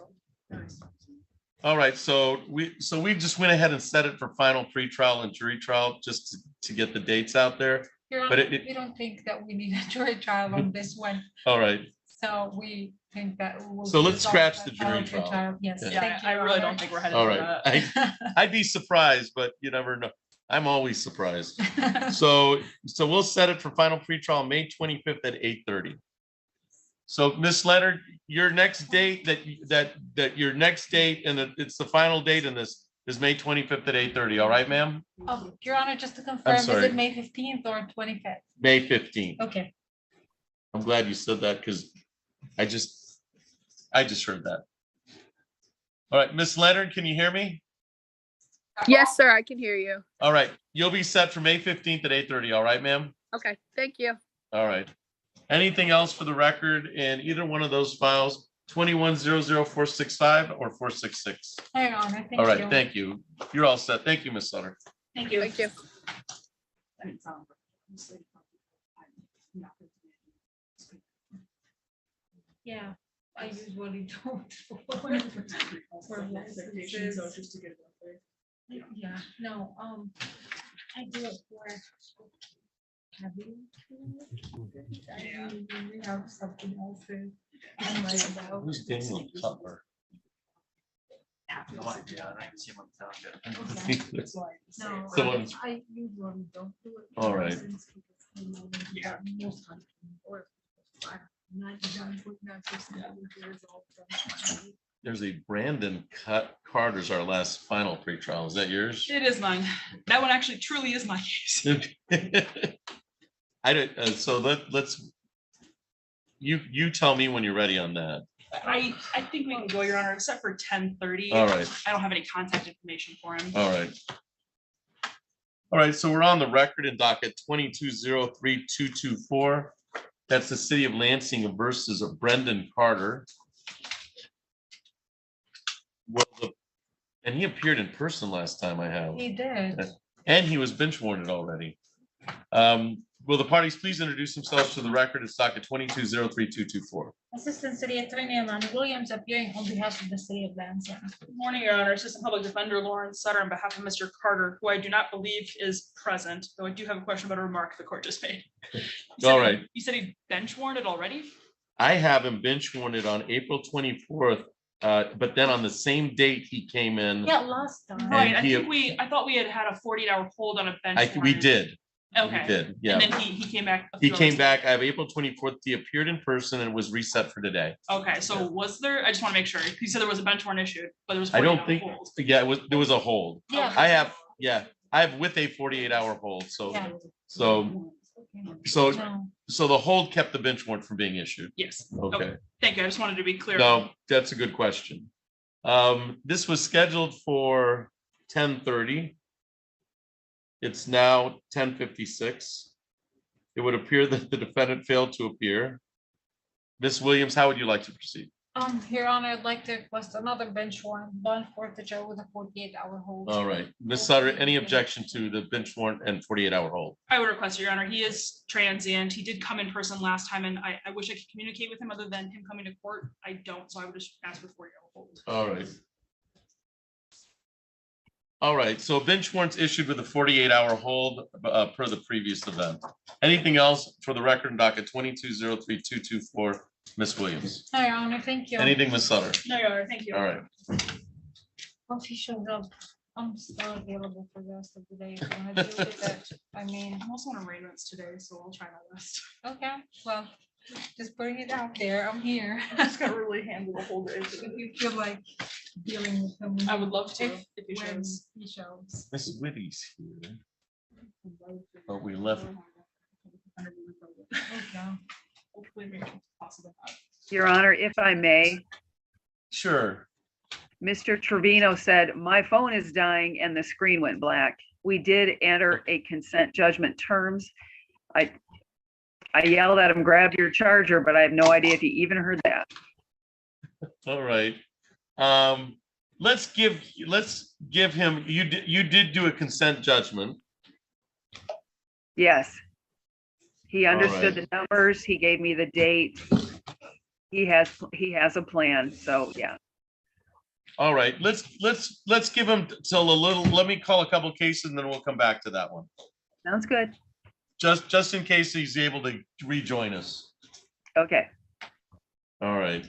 All right, so we just went ahead and set it for final pretrial and jury trial just to get the dates out there. Your But Honor, it- we don't think that we need a jury trial on this one, All right, so we think that. we will So let's resolve scratch that the jury final trial. Yes, Yeah. Yeah, thank you. I Your really Honor. don't think we're headed all for right. that. I'd be surprised, but you never know. I'm always surprised. So we'll set it for final pretrial May 25th at 8:30. So Miss Leonard, your next date your next date and it's the final date in this is May 25th at 8:30. All right, ma'am? Your Honor, just to confirm, is sorry. it May 15th or 25th? May 15th. Okay. I'm glad you said that because I just heard that. All right, Miss Leonard, can you hear me? Yes, sir. I can hear you. All right, you'll be set for May 15th at 8:30. All right, ma'am? Okay, thank you. All right. Anything else for the record in either one of those files, 21-00465 or 466? Your Honor, thank you. All right, thank you. You're all set. Thank you, Miss Sutter. Thank you. Thank you. Yeah, I usually don't. For Expectations, so licenses. just to get it out there. Yeah, no, I do it for. Having. We have something else to. I'm like about. Who's Daniel Cutler? No idea, I can see him on the township. No, Someone- I usually don't do it. All right. Yeah. Most times, or 99.9% There's a Brandon Carter's our last final pretrial. Is that yours? It is mine. That one actually truly is my case. I don't, so let's, you tell me when you're ready on that. I think we can go, Your Honor, except for 10:30. All right. I don't have any contact information for him. All right. All right, so we're on the record in docket 22-03224. That's the city of Lansing versus Brendan Carter. Well, and he appeared in person last time I have. He did. And he was bench warranted already. Will the parties please introduce themselves to the record? It's docket 22-03224. Assistant City Attorney Alana Williams appearing on behalf of the city of Lansing. Good morning, Your Honor. Assistant Public Defender Lauren Sutter on behalf of Mr. Carter, who I do not believe is present, though I do have a question about a remark the court just made. All right. You said he bench warranted already? I have him bench warranted on April 24th, but then on the same date he came in. Yeah, last time. Right, he- I thought we had a 48-hour hold on a bench We warrant. did. Okay. We did, yeah. And then he came back. a He few came hours back, I have April 24th, he appeared in person and was reset for today. Okay, so was there, I just want to make sure, you said there was a bench warrant issued, but there was. I don't 48-hour think, hold. yeah, there was a hold. Yeah. I have with a 48-hour hold, so Yeah. the hold kept the bench warrant from being issued. Yes. Okay, Thank you. I just wanted to be clear. no, that's a good question. This was scheduled for 10:30. It's now 10:56. It would appear that the defendant failed to appear. Ms. Williams, how would you like to proceed? Your Honor, I'd like to request another bench warrant done for the judge with a 48-hour hold. All right, Ms. Sutter, any objection to the bench warrant and 48-hour hold? I would request, Your Honor, he is transient. He did come in person last time, and I wish I could communicate with him other than him coming to court. I don't, so I would just ask for 48-hour hold. All right. All right, so bench warrants issued with a 48-hour hold per the previous event. Anything else for the record in docket 22-03224, Ms. Williams? No, Your Honor, thank you. Anything, Ms. Sutter? No, Your Honor, thank you. All right. Once he shows up, I'm still available for the rest of the day. If you want to do with it, I mean, I'm also on arraignments today, so I'll try my best. okay, well, Just putting it out there. I'm here. I was gonna really handle the whole day. If you feel like dealing with him. I would love to if he When shows. he shows. Miss Whitty's here. Oh, we left. Okay. Hopefully make it possible. Your Honor, if I may, Sure. Mr. Trevino said, my phone is dying and the screen went black. We did enter a consent judgment terms. I yelled at him, grab your charger, but I have no idea if he even heard that. All right. Let's give him, you did do a consent judgment. Yes. He All understood right. the numbers. He gave me the date. He has a plan. So yeah. All right, let's give him till a little, let me call a couple cases and then we'll come back to that one. Sounds good. Just in case he's able to rejoin us. Okay. All right.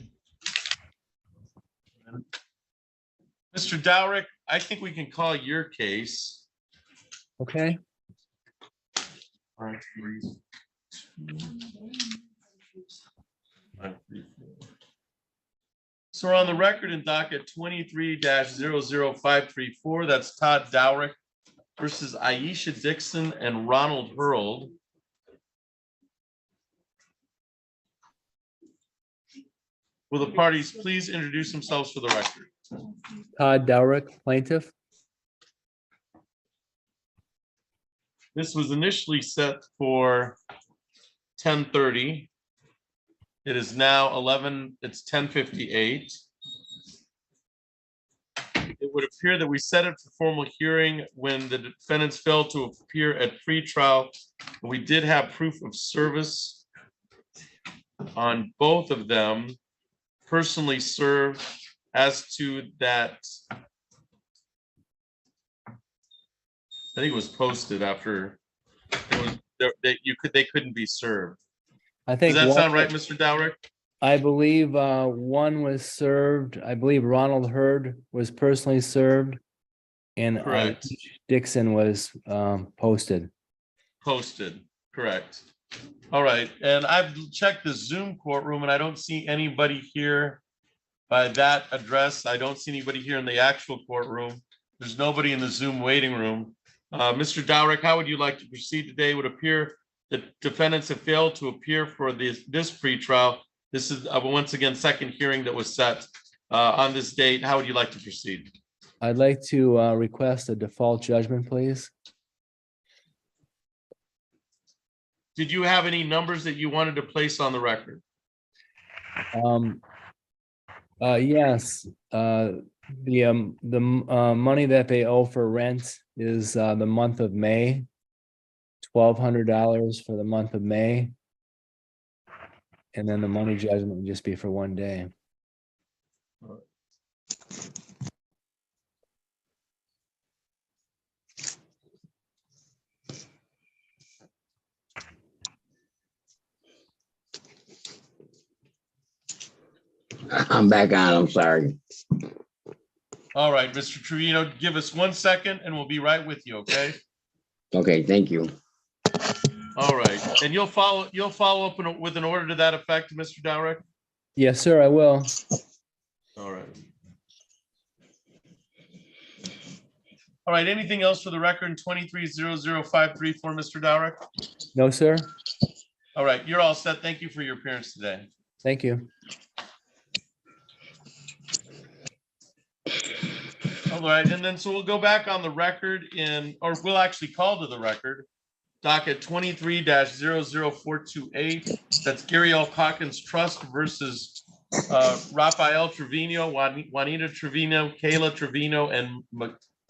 Mr. Dowrick, I think we can call your case. Okay. All right. So we're on the record in docket 23-00534. That's Todd Dowrick versus Aisha Dixon and Ronald Hurld. Will the parties please introduce themselves for the record? Todd Dowrick, plaintiff. This was initially set for 10:30. It is now 10:58. It would appear that we set it for formal hearing when the defendants failed to appear at pretrial. We did have proof of service on both of them. Personally served as to that. I think it was posted after it was they couldn't be served. I think. Does that sound one- right, Mr. Dowrick? I believe one was served. I believe Ronald Hurd was personally served. And Correct. Dixon was posted. Posted, correct. All right, and I've checked the Zoom courtroom and I don't see anybody here by that address. I don't see anybody here in the actual courtroom. There's nobody in the Zoom waiting room. Mr. Dowrick, how would you like to proceed today? It would appear that defendants have failed to appear for this pretrial. This is once again second hearing that was set on this date. How would you like to proceed? I'd like to request a default judgment, please. Did you have any numbers that you wanted to place on the record? Yes, the money that they owe for rent is the month of May. $1,200 for the month of May. And then the money judgment would just be for one day. I'm back on, I'm sorry. All right, Mr. Trevino, give us 1 second and we'll be right with you, okay? Okay, thank you. All right, and you'll follow up with an order to that effect, Mr. Dowrick? Yes, sir, I will. All right. All right, anything else for the record in 23-00534, Mr. Dowrick? No, sir. All right, you're all set. Thank you for your appearance today. Thank you. All right, and then so we'll go back on the record or we'll actually call to the record docket 23-00428. That's Gary L. Calkins Trust versus Rafael Trevino, Juanita Trevino, Kayla Trevino, and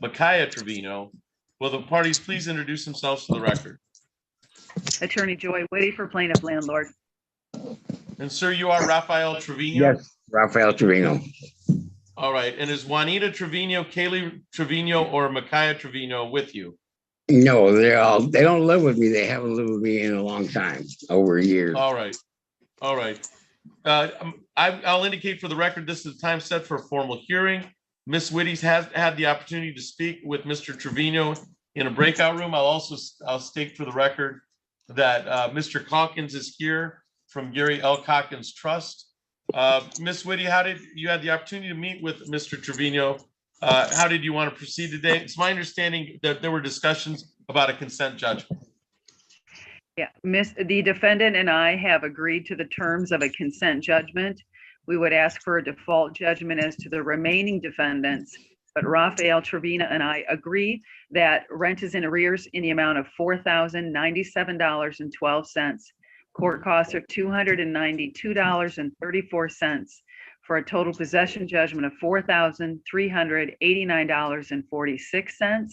Micaiah Trevino. Will the parties please introduce themselves to the record? Attorney Joy Whitty for plaintiff landlord. And sir, you are Rafael Trevino? Yes, Rafael Trevino. All right, and is Juanita Trevino, Kaylee Trevino, or Micaiah Trevino with you? No, they don't live with me. They haven't lived with me in a long time, over a year. All right, all right. I'll indicate for the record, this is the time set for a formal hearing. Ms. Whitty has had the opportunity to speak with Mr. Trevino in a breakout room. I'll state for the record that Mr. Calkins is here from Gary L. Cockins Trust. Ms. Whitty, how did you had the opportunity to meet with Mr. Trevino? How did you want to proceed today? It's my understanding that there were discussions about a consent judgment. Yeah, the defendant and I have agreed to the terms of a consent judgment. We would ask for a default judgment as to the remaining defendants, but Rafael Trevino and I agree that rent is in arrears in the amount of $4,097.12. Court costs are $292.34 for a total possession judgment of $4,389.46.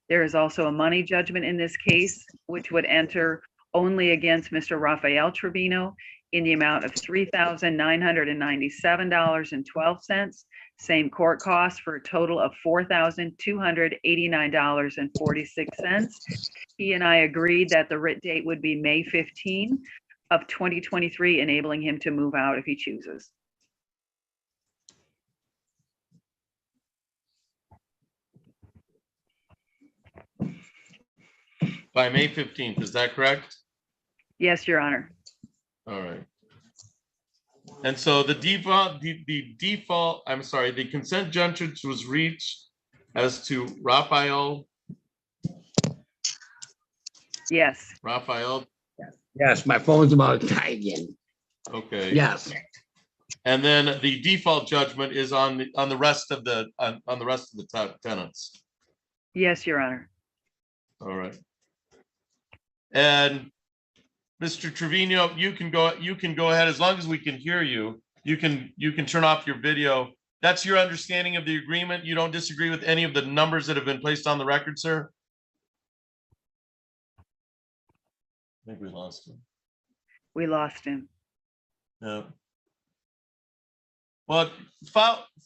There is also a money judgment in this case, which would enter only against Mr. Rafael Trevino in the amount of $3,997.12. Same court costs for a total of $4,289.46. He and I agreed that the writ date would be May 15 of 2023, enabling him to move out if he chooses. By May 15th, is that correct? Yes, Your Honor. All right. And so the the consent judgment was reached as to Rafael. Yes. Rafael. Yes, my phone's about to die again. Okay. Yes. And then the default judgment is on the rest of the tenants. Yes, Your Honor. All right. And Mr. Trevino, you can go ahead as long as we can hear you. You can turn off your video. That's your understanding of the agreement. You don't disagree with any of the numbers that have been placed on the record, sir? I think we lost him. We lost him. Yeah. Well,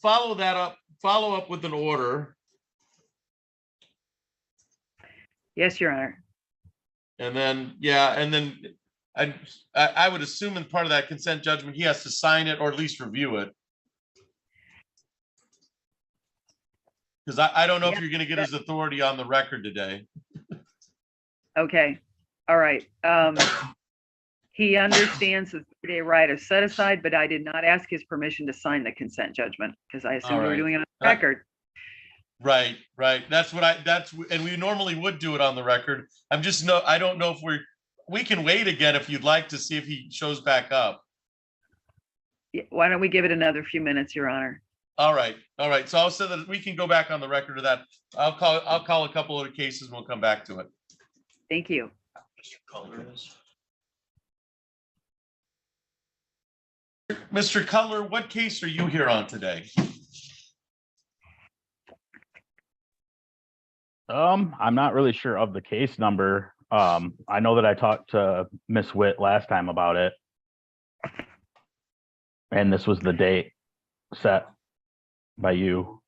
follow that up. Follow up with an order. Yes, Your Honor. And then, yeah, and then I would assume in part of that consent judgment, he has to sign it or at least review it. Because I don't know if you're going to get his authority on the record today. Okay. All right. He understands the 3-day right of set aside, but I did not ask his permission to sign the consent judgment because I assumed we were doing it on the record. Right. That's and we normally would do it on the record. I don't know if we can wait again if you'd like to see if he shows back up. Yeah, why don't we give it another few minutes, Your Honor? All right. So I'll say that we can go back on the record of that. I'll call a couple of cases and we'll come back to it. Thank you. Mr. Cutler, what case are you here on today? I'm not really sure of the case number. I know that I talked to Miss Witt last time about it. And this was the date set by you.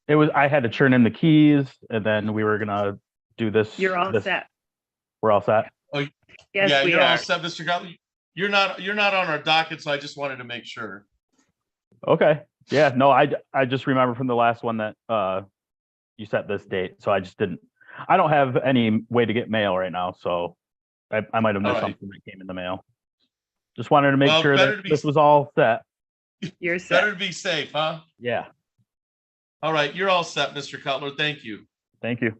I had to turn in the keys and then we were gonna do this. You're all set. We're all set. Oh, yes, yeah, you're are. all set, Mr. Cutler. You're not on our docket, so I just wanted to make sure. Okay. Yeah, no, I just remember from the last one that you set this date. So I don't have any way to get mail right now. So I might have missed something that came in the mail. Just wanted to make sure that this was all set. You're set. Better to be safe, huh? Yeah. All right, you're all set, Mr. Cutler. Thank you. Thank you.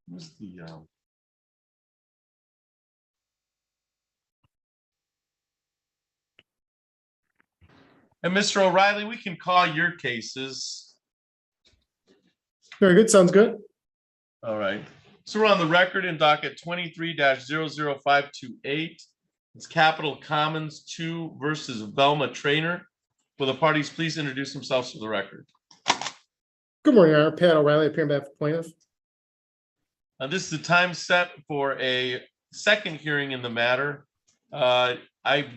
Who's the And Mr. O'Reilly, we can call your cases. Very good. Sounds good. All right. So we're on the record in docket 23-00528. It's Capital Commons 2 versus Velma Trainer. Will the parties please introduce themselves for the record? Good morning, Your Honor. Pat O'Reilly, appearing on behalf of plaintiff. This is the time set for a second hearing in the matter. I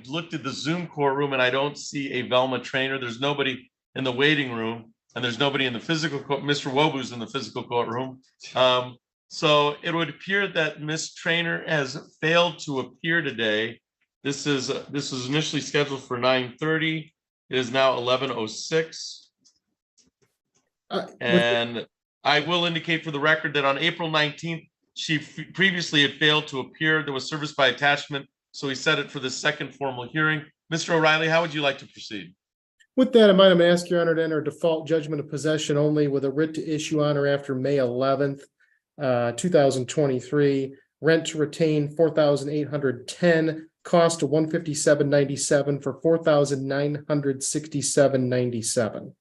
looked at the Zoom courtroom and I don't see a Velma Trainer. There's nobody in the waiting room and there's nobody in the physical court. Mr. Wobu's in the physical courtroom. So it would appear that Ms. Trainer has failed to appear today. This was initially scheduled for 9:30. It is now 11:06. And I will indicate for the record that on April 19th, She previously had failed to appear. There was service by attachment, so we set it for the second formal hearing. Mr. O'Reilly, how would you like to proceed? With that in mind, I'm gonna ask your honor to enter a default judgment of possession only with a writ to issue on or after May 11th, 2023. Rent to retain 4,810, cost to 157.97 for 4,967.97.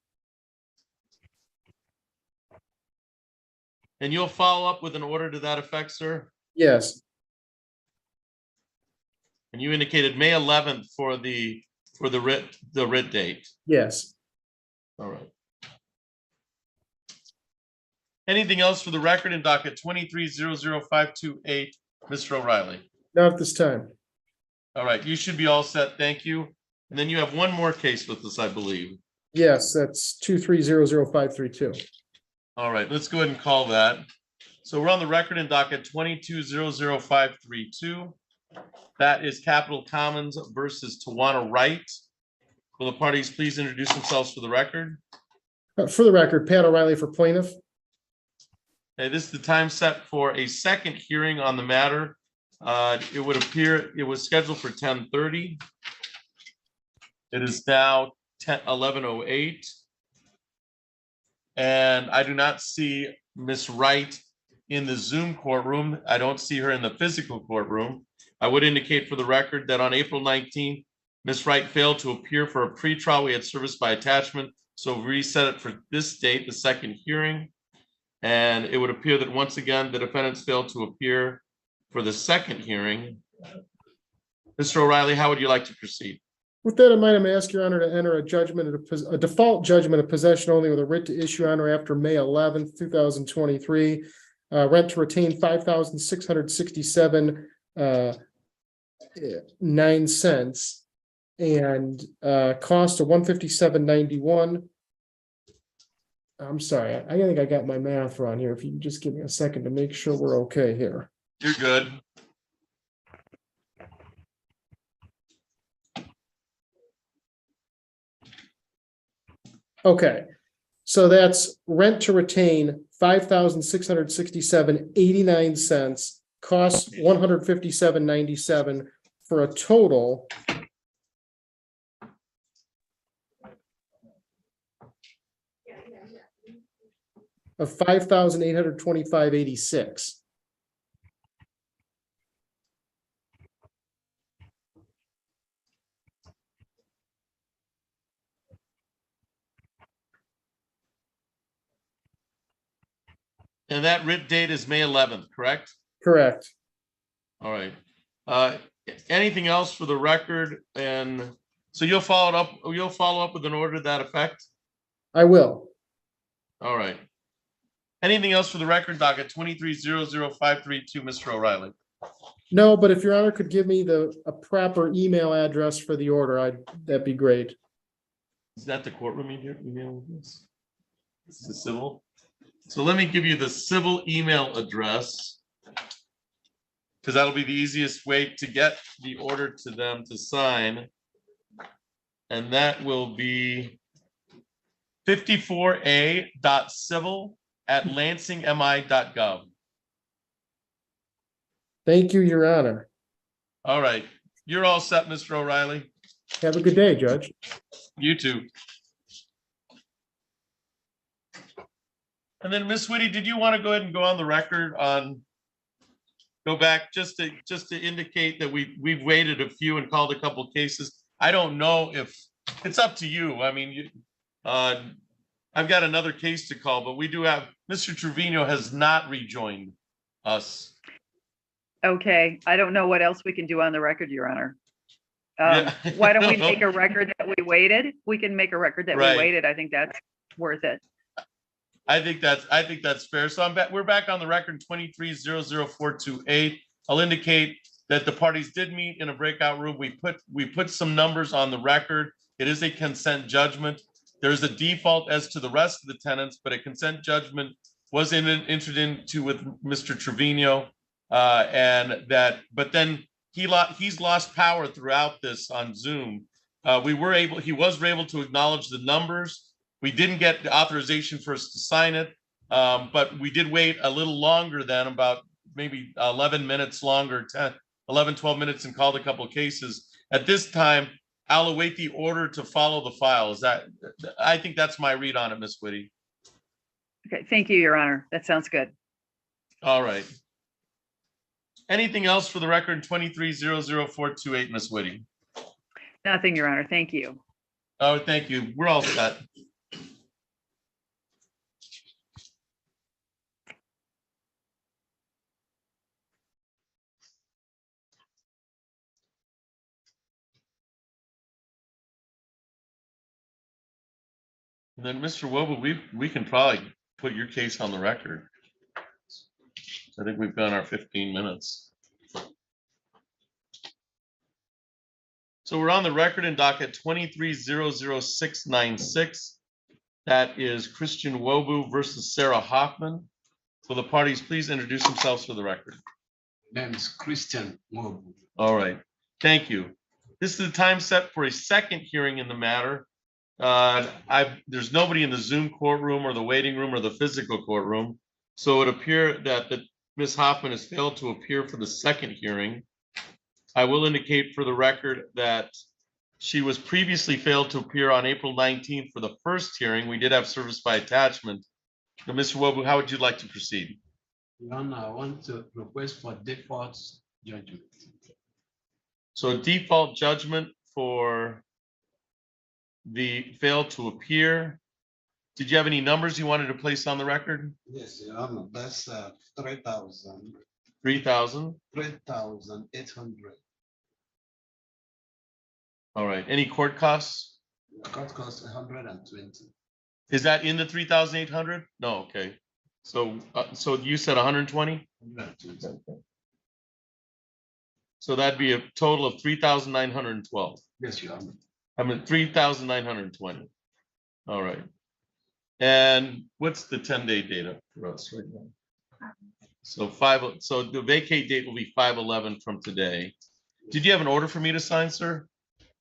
And you'll follow up with an order to that effect, sir? Yes, And you indicated May 11th for the writ date. yes. All right. Anything else for the record in docket 23-00528, Mr. O'Reilly? Not at this time. All right, you should be all set. Thank you. And then you have one more case with us, I believe. Yes, that's 23-00532. All right, let's go ahead and call that. So we're on the record in docket 22-00532. That is Capitol Commons versus Tawana Wright. Will the parties please introduce themselves for the record? For the record, Pat O'Reilly for plaintiff. Okay, this is the time set for a second hearing on the matter. It would appear it was scheduled for 10:30. It is now 11:08. And I do not see Miss Wright in the Zoom courtroom. I don't see her in the physical courtroom. I would indicate for the record that on April 19th, Miss Wright failed to appear for a pretrial. We had service by attachment, so we reset it for this date, the second hearing. And it would appear that once again, the defendants failed to appear for the second hearing. Mr. O'Reilly, how would you like to proceed? With that in mind, I'm gonna ask your honor to enter a default judgment of possession only with a writ to issue on or after May 11th, 2023. Rent to retain 5,667 9 cents and cost of 157.91. I'm sorry, I think I got my math wrong here. If you can just give me a second to make sure we're okay here. You're good. Okay, so that's rent to retain 5,667.89 cents, costs 157.97 for a total of 5,825.86. And that writ date is May 11th, correct? Correct. All right. Anything else for the record? And so you'll follow up with an order to that effect? I will. All right. Anything else for the record, docket 23-00532, Mr. O'Reilly? No, but if your honor could give me a proper email address for the order, that'd be great. Is that the courtroom email? This is the civil. So let me give you the civil email address, because that'll be the easiest way to get the order to them to sign. And that will be 54a.civil@lansingmi.gov. Thank you, your honor. All right. You're all set, Mr. O'Reilly. Have a good day, Judge. You too. And then Ms. Whitty, did you want to go ahead and go on the record go back just to indicate that we've waited a few and called a couple cases? I don't know if it's up to you. I mean, I've got another case to call, but we do have Mr. Trevino has not rejoined us. Okay, I don't know what else we can do on the record, Your Honor. Yeah. Why don't we make a record that we waited? We can make a record that Right. we waited. I think that's worth it. I think that's fair. So we're back on the record 23-00428. I'll indicate that the parties did meet in a breakout room. We put some numbers on the record. It is a consent judgment. There's a default as to the rest of the tenants, but a consent judgment was entered into with Mr. Trevino, but then he's lost power throughout this on Zoom. He was able to acknowledge the numbers. We didn't get the authorization for us to sign it, but we did wait a little longer than about maybe 11 minutes longer, 10, 11, 12 minutes and called a couple of cases. At this time, I'll await the order to follow the file. Is that, I think that's my read on it, Ms. Whitty. Okay, thank you, Your Honor. That sounds good. All right. Anything else for the record? 23-00428, Ms. Whitty. Nothing, Your Honor. Thank you. Oh, thank you. We're all set. And then, Mr. Wobu, we can probably put your case on the record. I think we've done our 15 minutes. So we're on the record in docket 23-00696. That is Christian Wobu versus Sarah Hoffman. Will the parties please introduce themselves for the record? Name is Christian Wobu. All right, thank you. This is the time set for a second hearing in the matter. There's nobody in the Zoom courtroom or the waiting room or the physical courtroom. So it appears that Ms. Hoffman has failed to appear for the second hearing. I will indicate for the record that she was previously failed to appear on April 19th for the first hearing. We did have service by attachment. Now, Mr. Wobu, how would you like to proceed? Your Honor, I want to request for default judgment. So a default judgment for the failed to appear. Did you have any numbers you wanted to place on the record? Yes, Your Honor, that's 3,000. 3,000? 3,800. All right. Any court costs? The court costs 120. Is that in the 3,800? No, okay. So you said 120? 120. So that'd be a total of 3,912. Yes, Your Honor. I mean, 3,920. All right. And what's the 10-day data for us right now? So the vacate date will be 5/11 from today. Did you have an order for me to sign, sir?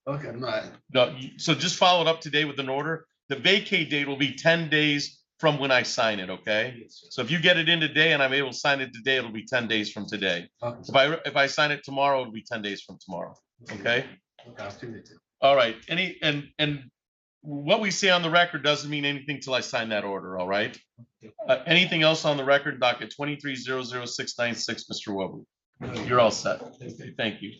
Okay, no. No, so just follow it up today with an order. The vacate date will be 10 days from when I sign it, okay? Yes, So if you get it in today and I'm able to sign it today, it'll be 10 days from today. okay. If I sign it tomorrow, it'll be 10 days from tomorrow, okay? Okay, I'll feel it. All right, and what we say on the record doesn't mean anything till I sign that order, all right? Anything else on the record, docket 23-00696, Mr. Wobu? You're all set. Okay, thank you.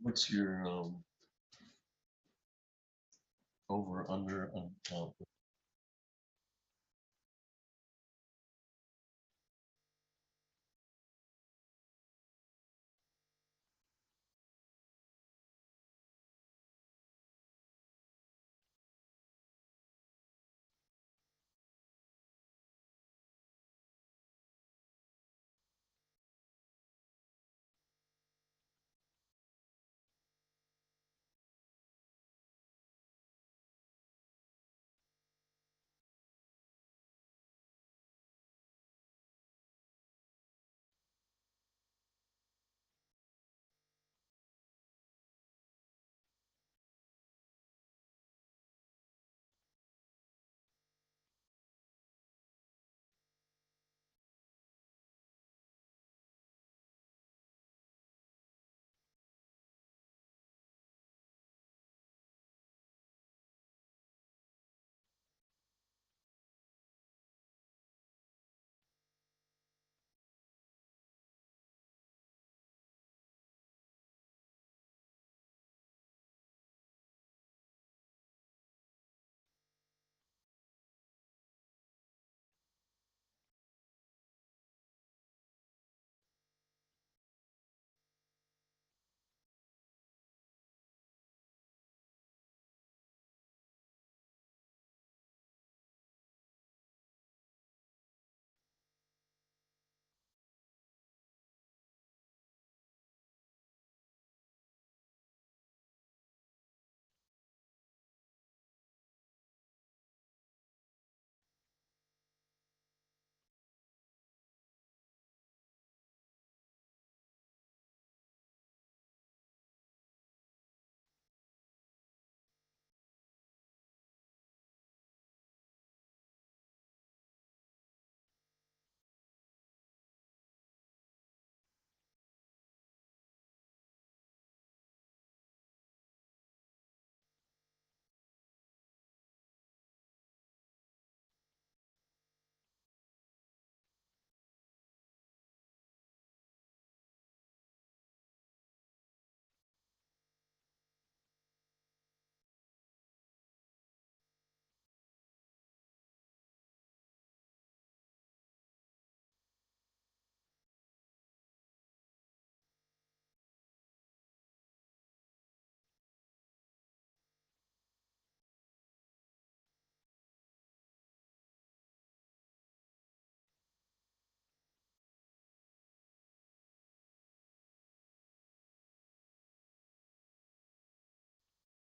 What's your over, under,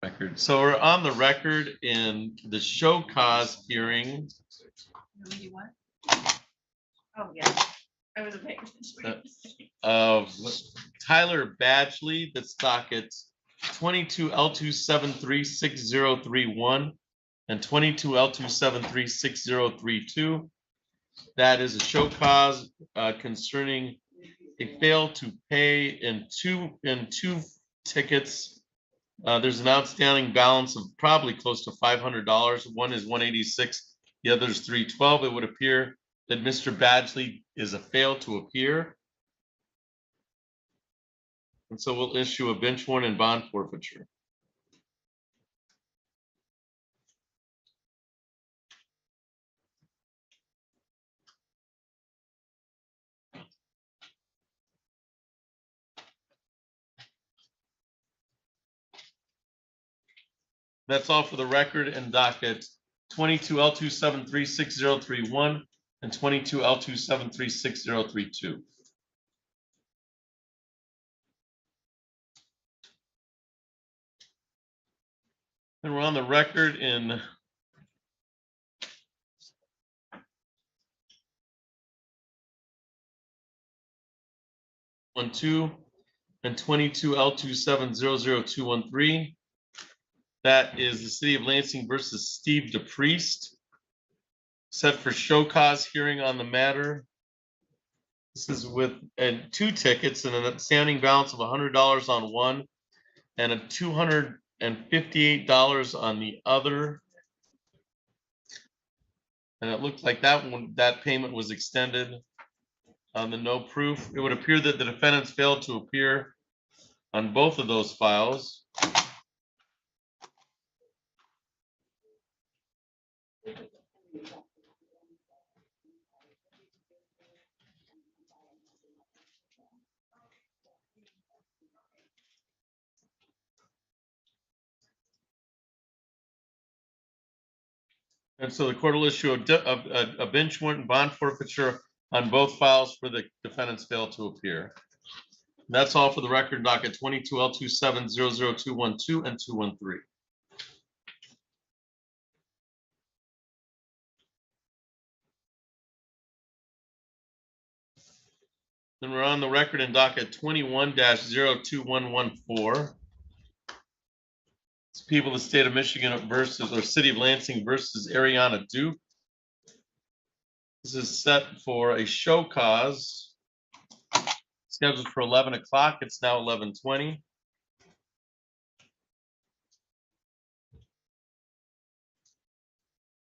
Record. So we're on the record in the show cause hearing. Oh, yeah. I was paying attention. Of Tyler Badgley, that's docket 22L2736031 and 22L2736032. That is a show cause concerning a fail to pay in two tickets. There's an outstanding balance of probably close to $500. One is 186, the other is 312. It would appear that Mr. Badgley is a fail to appear. And so we'll issue a bench warrant and bond forfeiture. That's all for the record in docket 22L2736031 and 22L2736032. And we're on the record in and 22L2700213. That is the City of Lansing versus Steve DePriest, set for show cause hearing on the matter. This is with two tickets and an outstanding balance of $100 on one and a $258 on the other. And it looked like that payment was extended on the no proof. It would appear that the defendants failed to appear on both of those files. And so the court will issue a bench warrant and bond forfeiture on both files for the defendants failed to appear. And that's all for the record docket 22L2700212 and 213. Then we're on the record in docket 21-02114. It's people of the state of Michigan versus, or City of Lansing versus Ariana Duke. This is set for a show cause scheduled for 11 o'clock. It's now 11:20.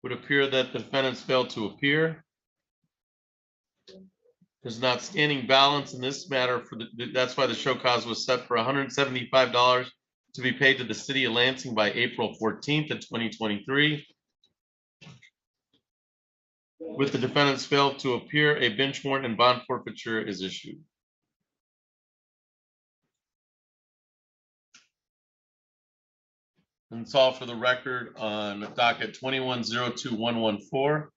Would appear that the defendants failed to appear. There's an outstanding balance in this matter for that's why the show cause was set for $175 to be paid to the City of Lansing by April 14th of 2023. With the defendants failed to appear, a bench warrant and bond forfeiture is issued. And it's all for the record on docket 21-02114.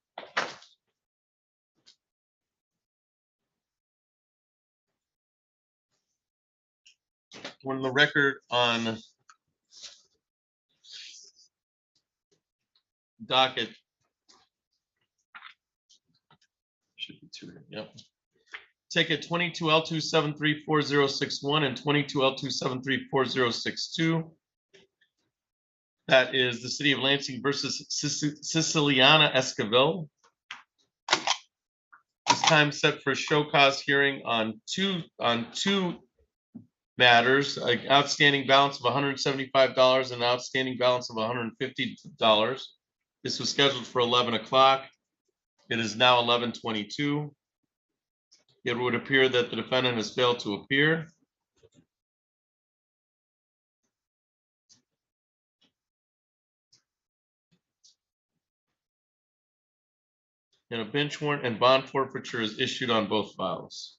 We're on the record on docket. Should be two here. Yep. Ticket 22L2734061 and 22L2734062. That is the City of Lansing versus Siciliana Esquivel. This time set for a show cause hearing on two matters, an outstanding balance of $175 and an outstanding balance of $150. This was scheduled for 11 o'clock. It is now 11:22. It would appear that the defendant has failed to appear. And a bench warrant and bond forfeiture is issued on both files.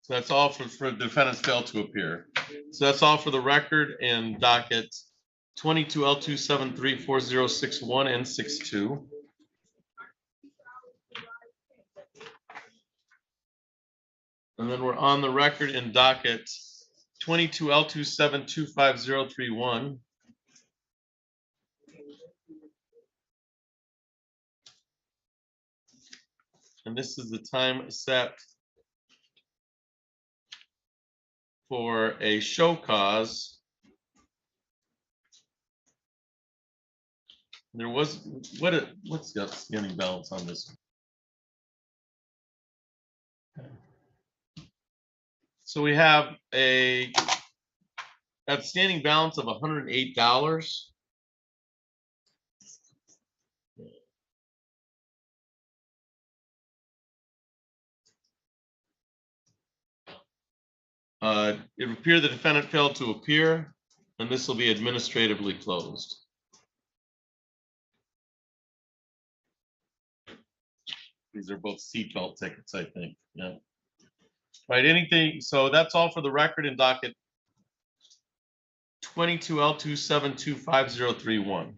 So that's all for the defendants failed to appear. So that's all for the record in docket 22L2734061 and 62. And then we're on the record in docket 22L27250331. And this is the time set for a show cause. There was, what's the outstanding balance on this? So we have a outstanding balance of $108. It would appear the defendant failed to appear, and this will be administratively closed. These are both seatbelt tickets, I think. Yeah. Right. Anything. So that's all for the record in docket 22L27250331.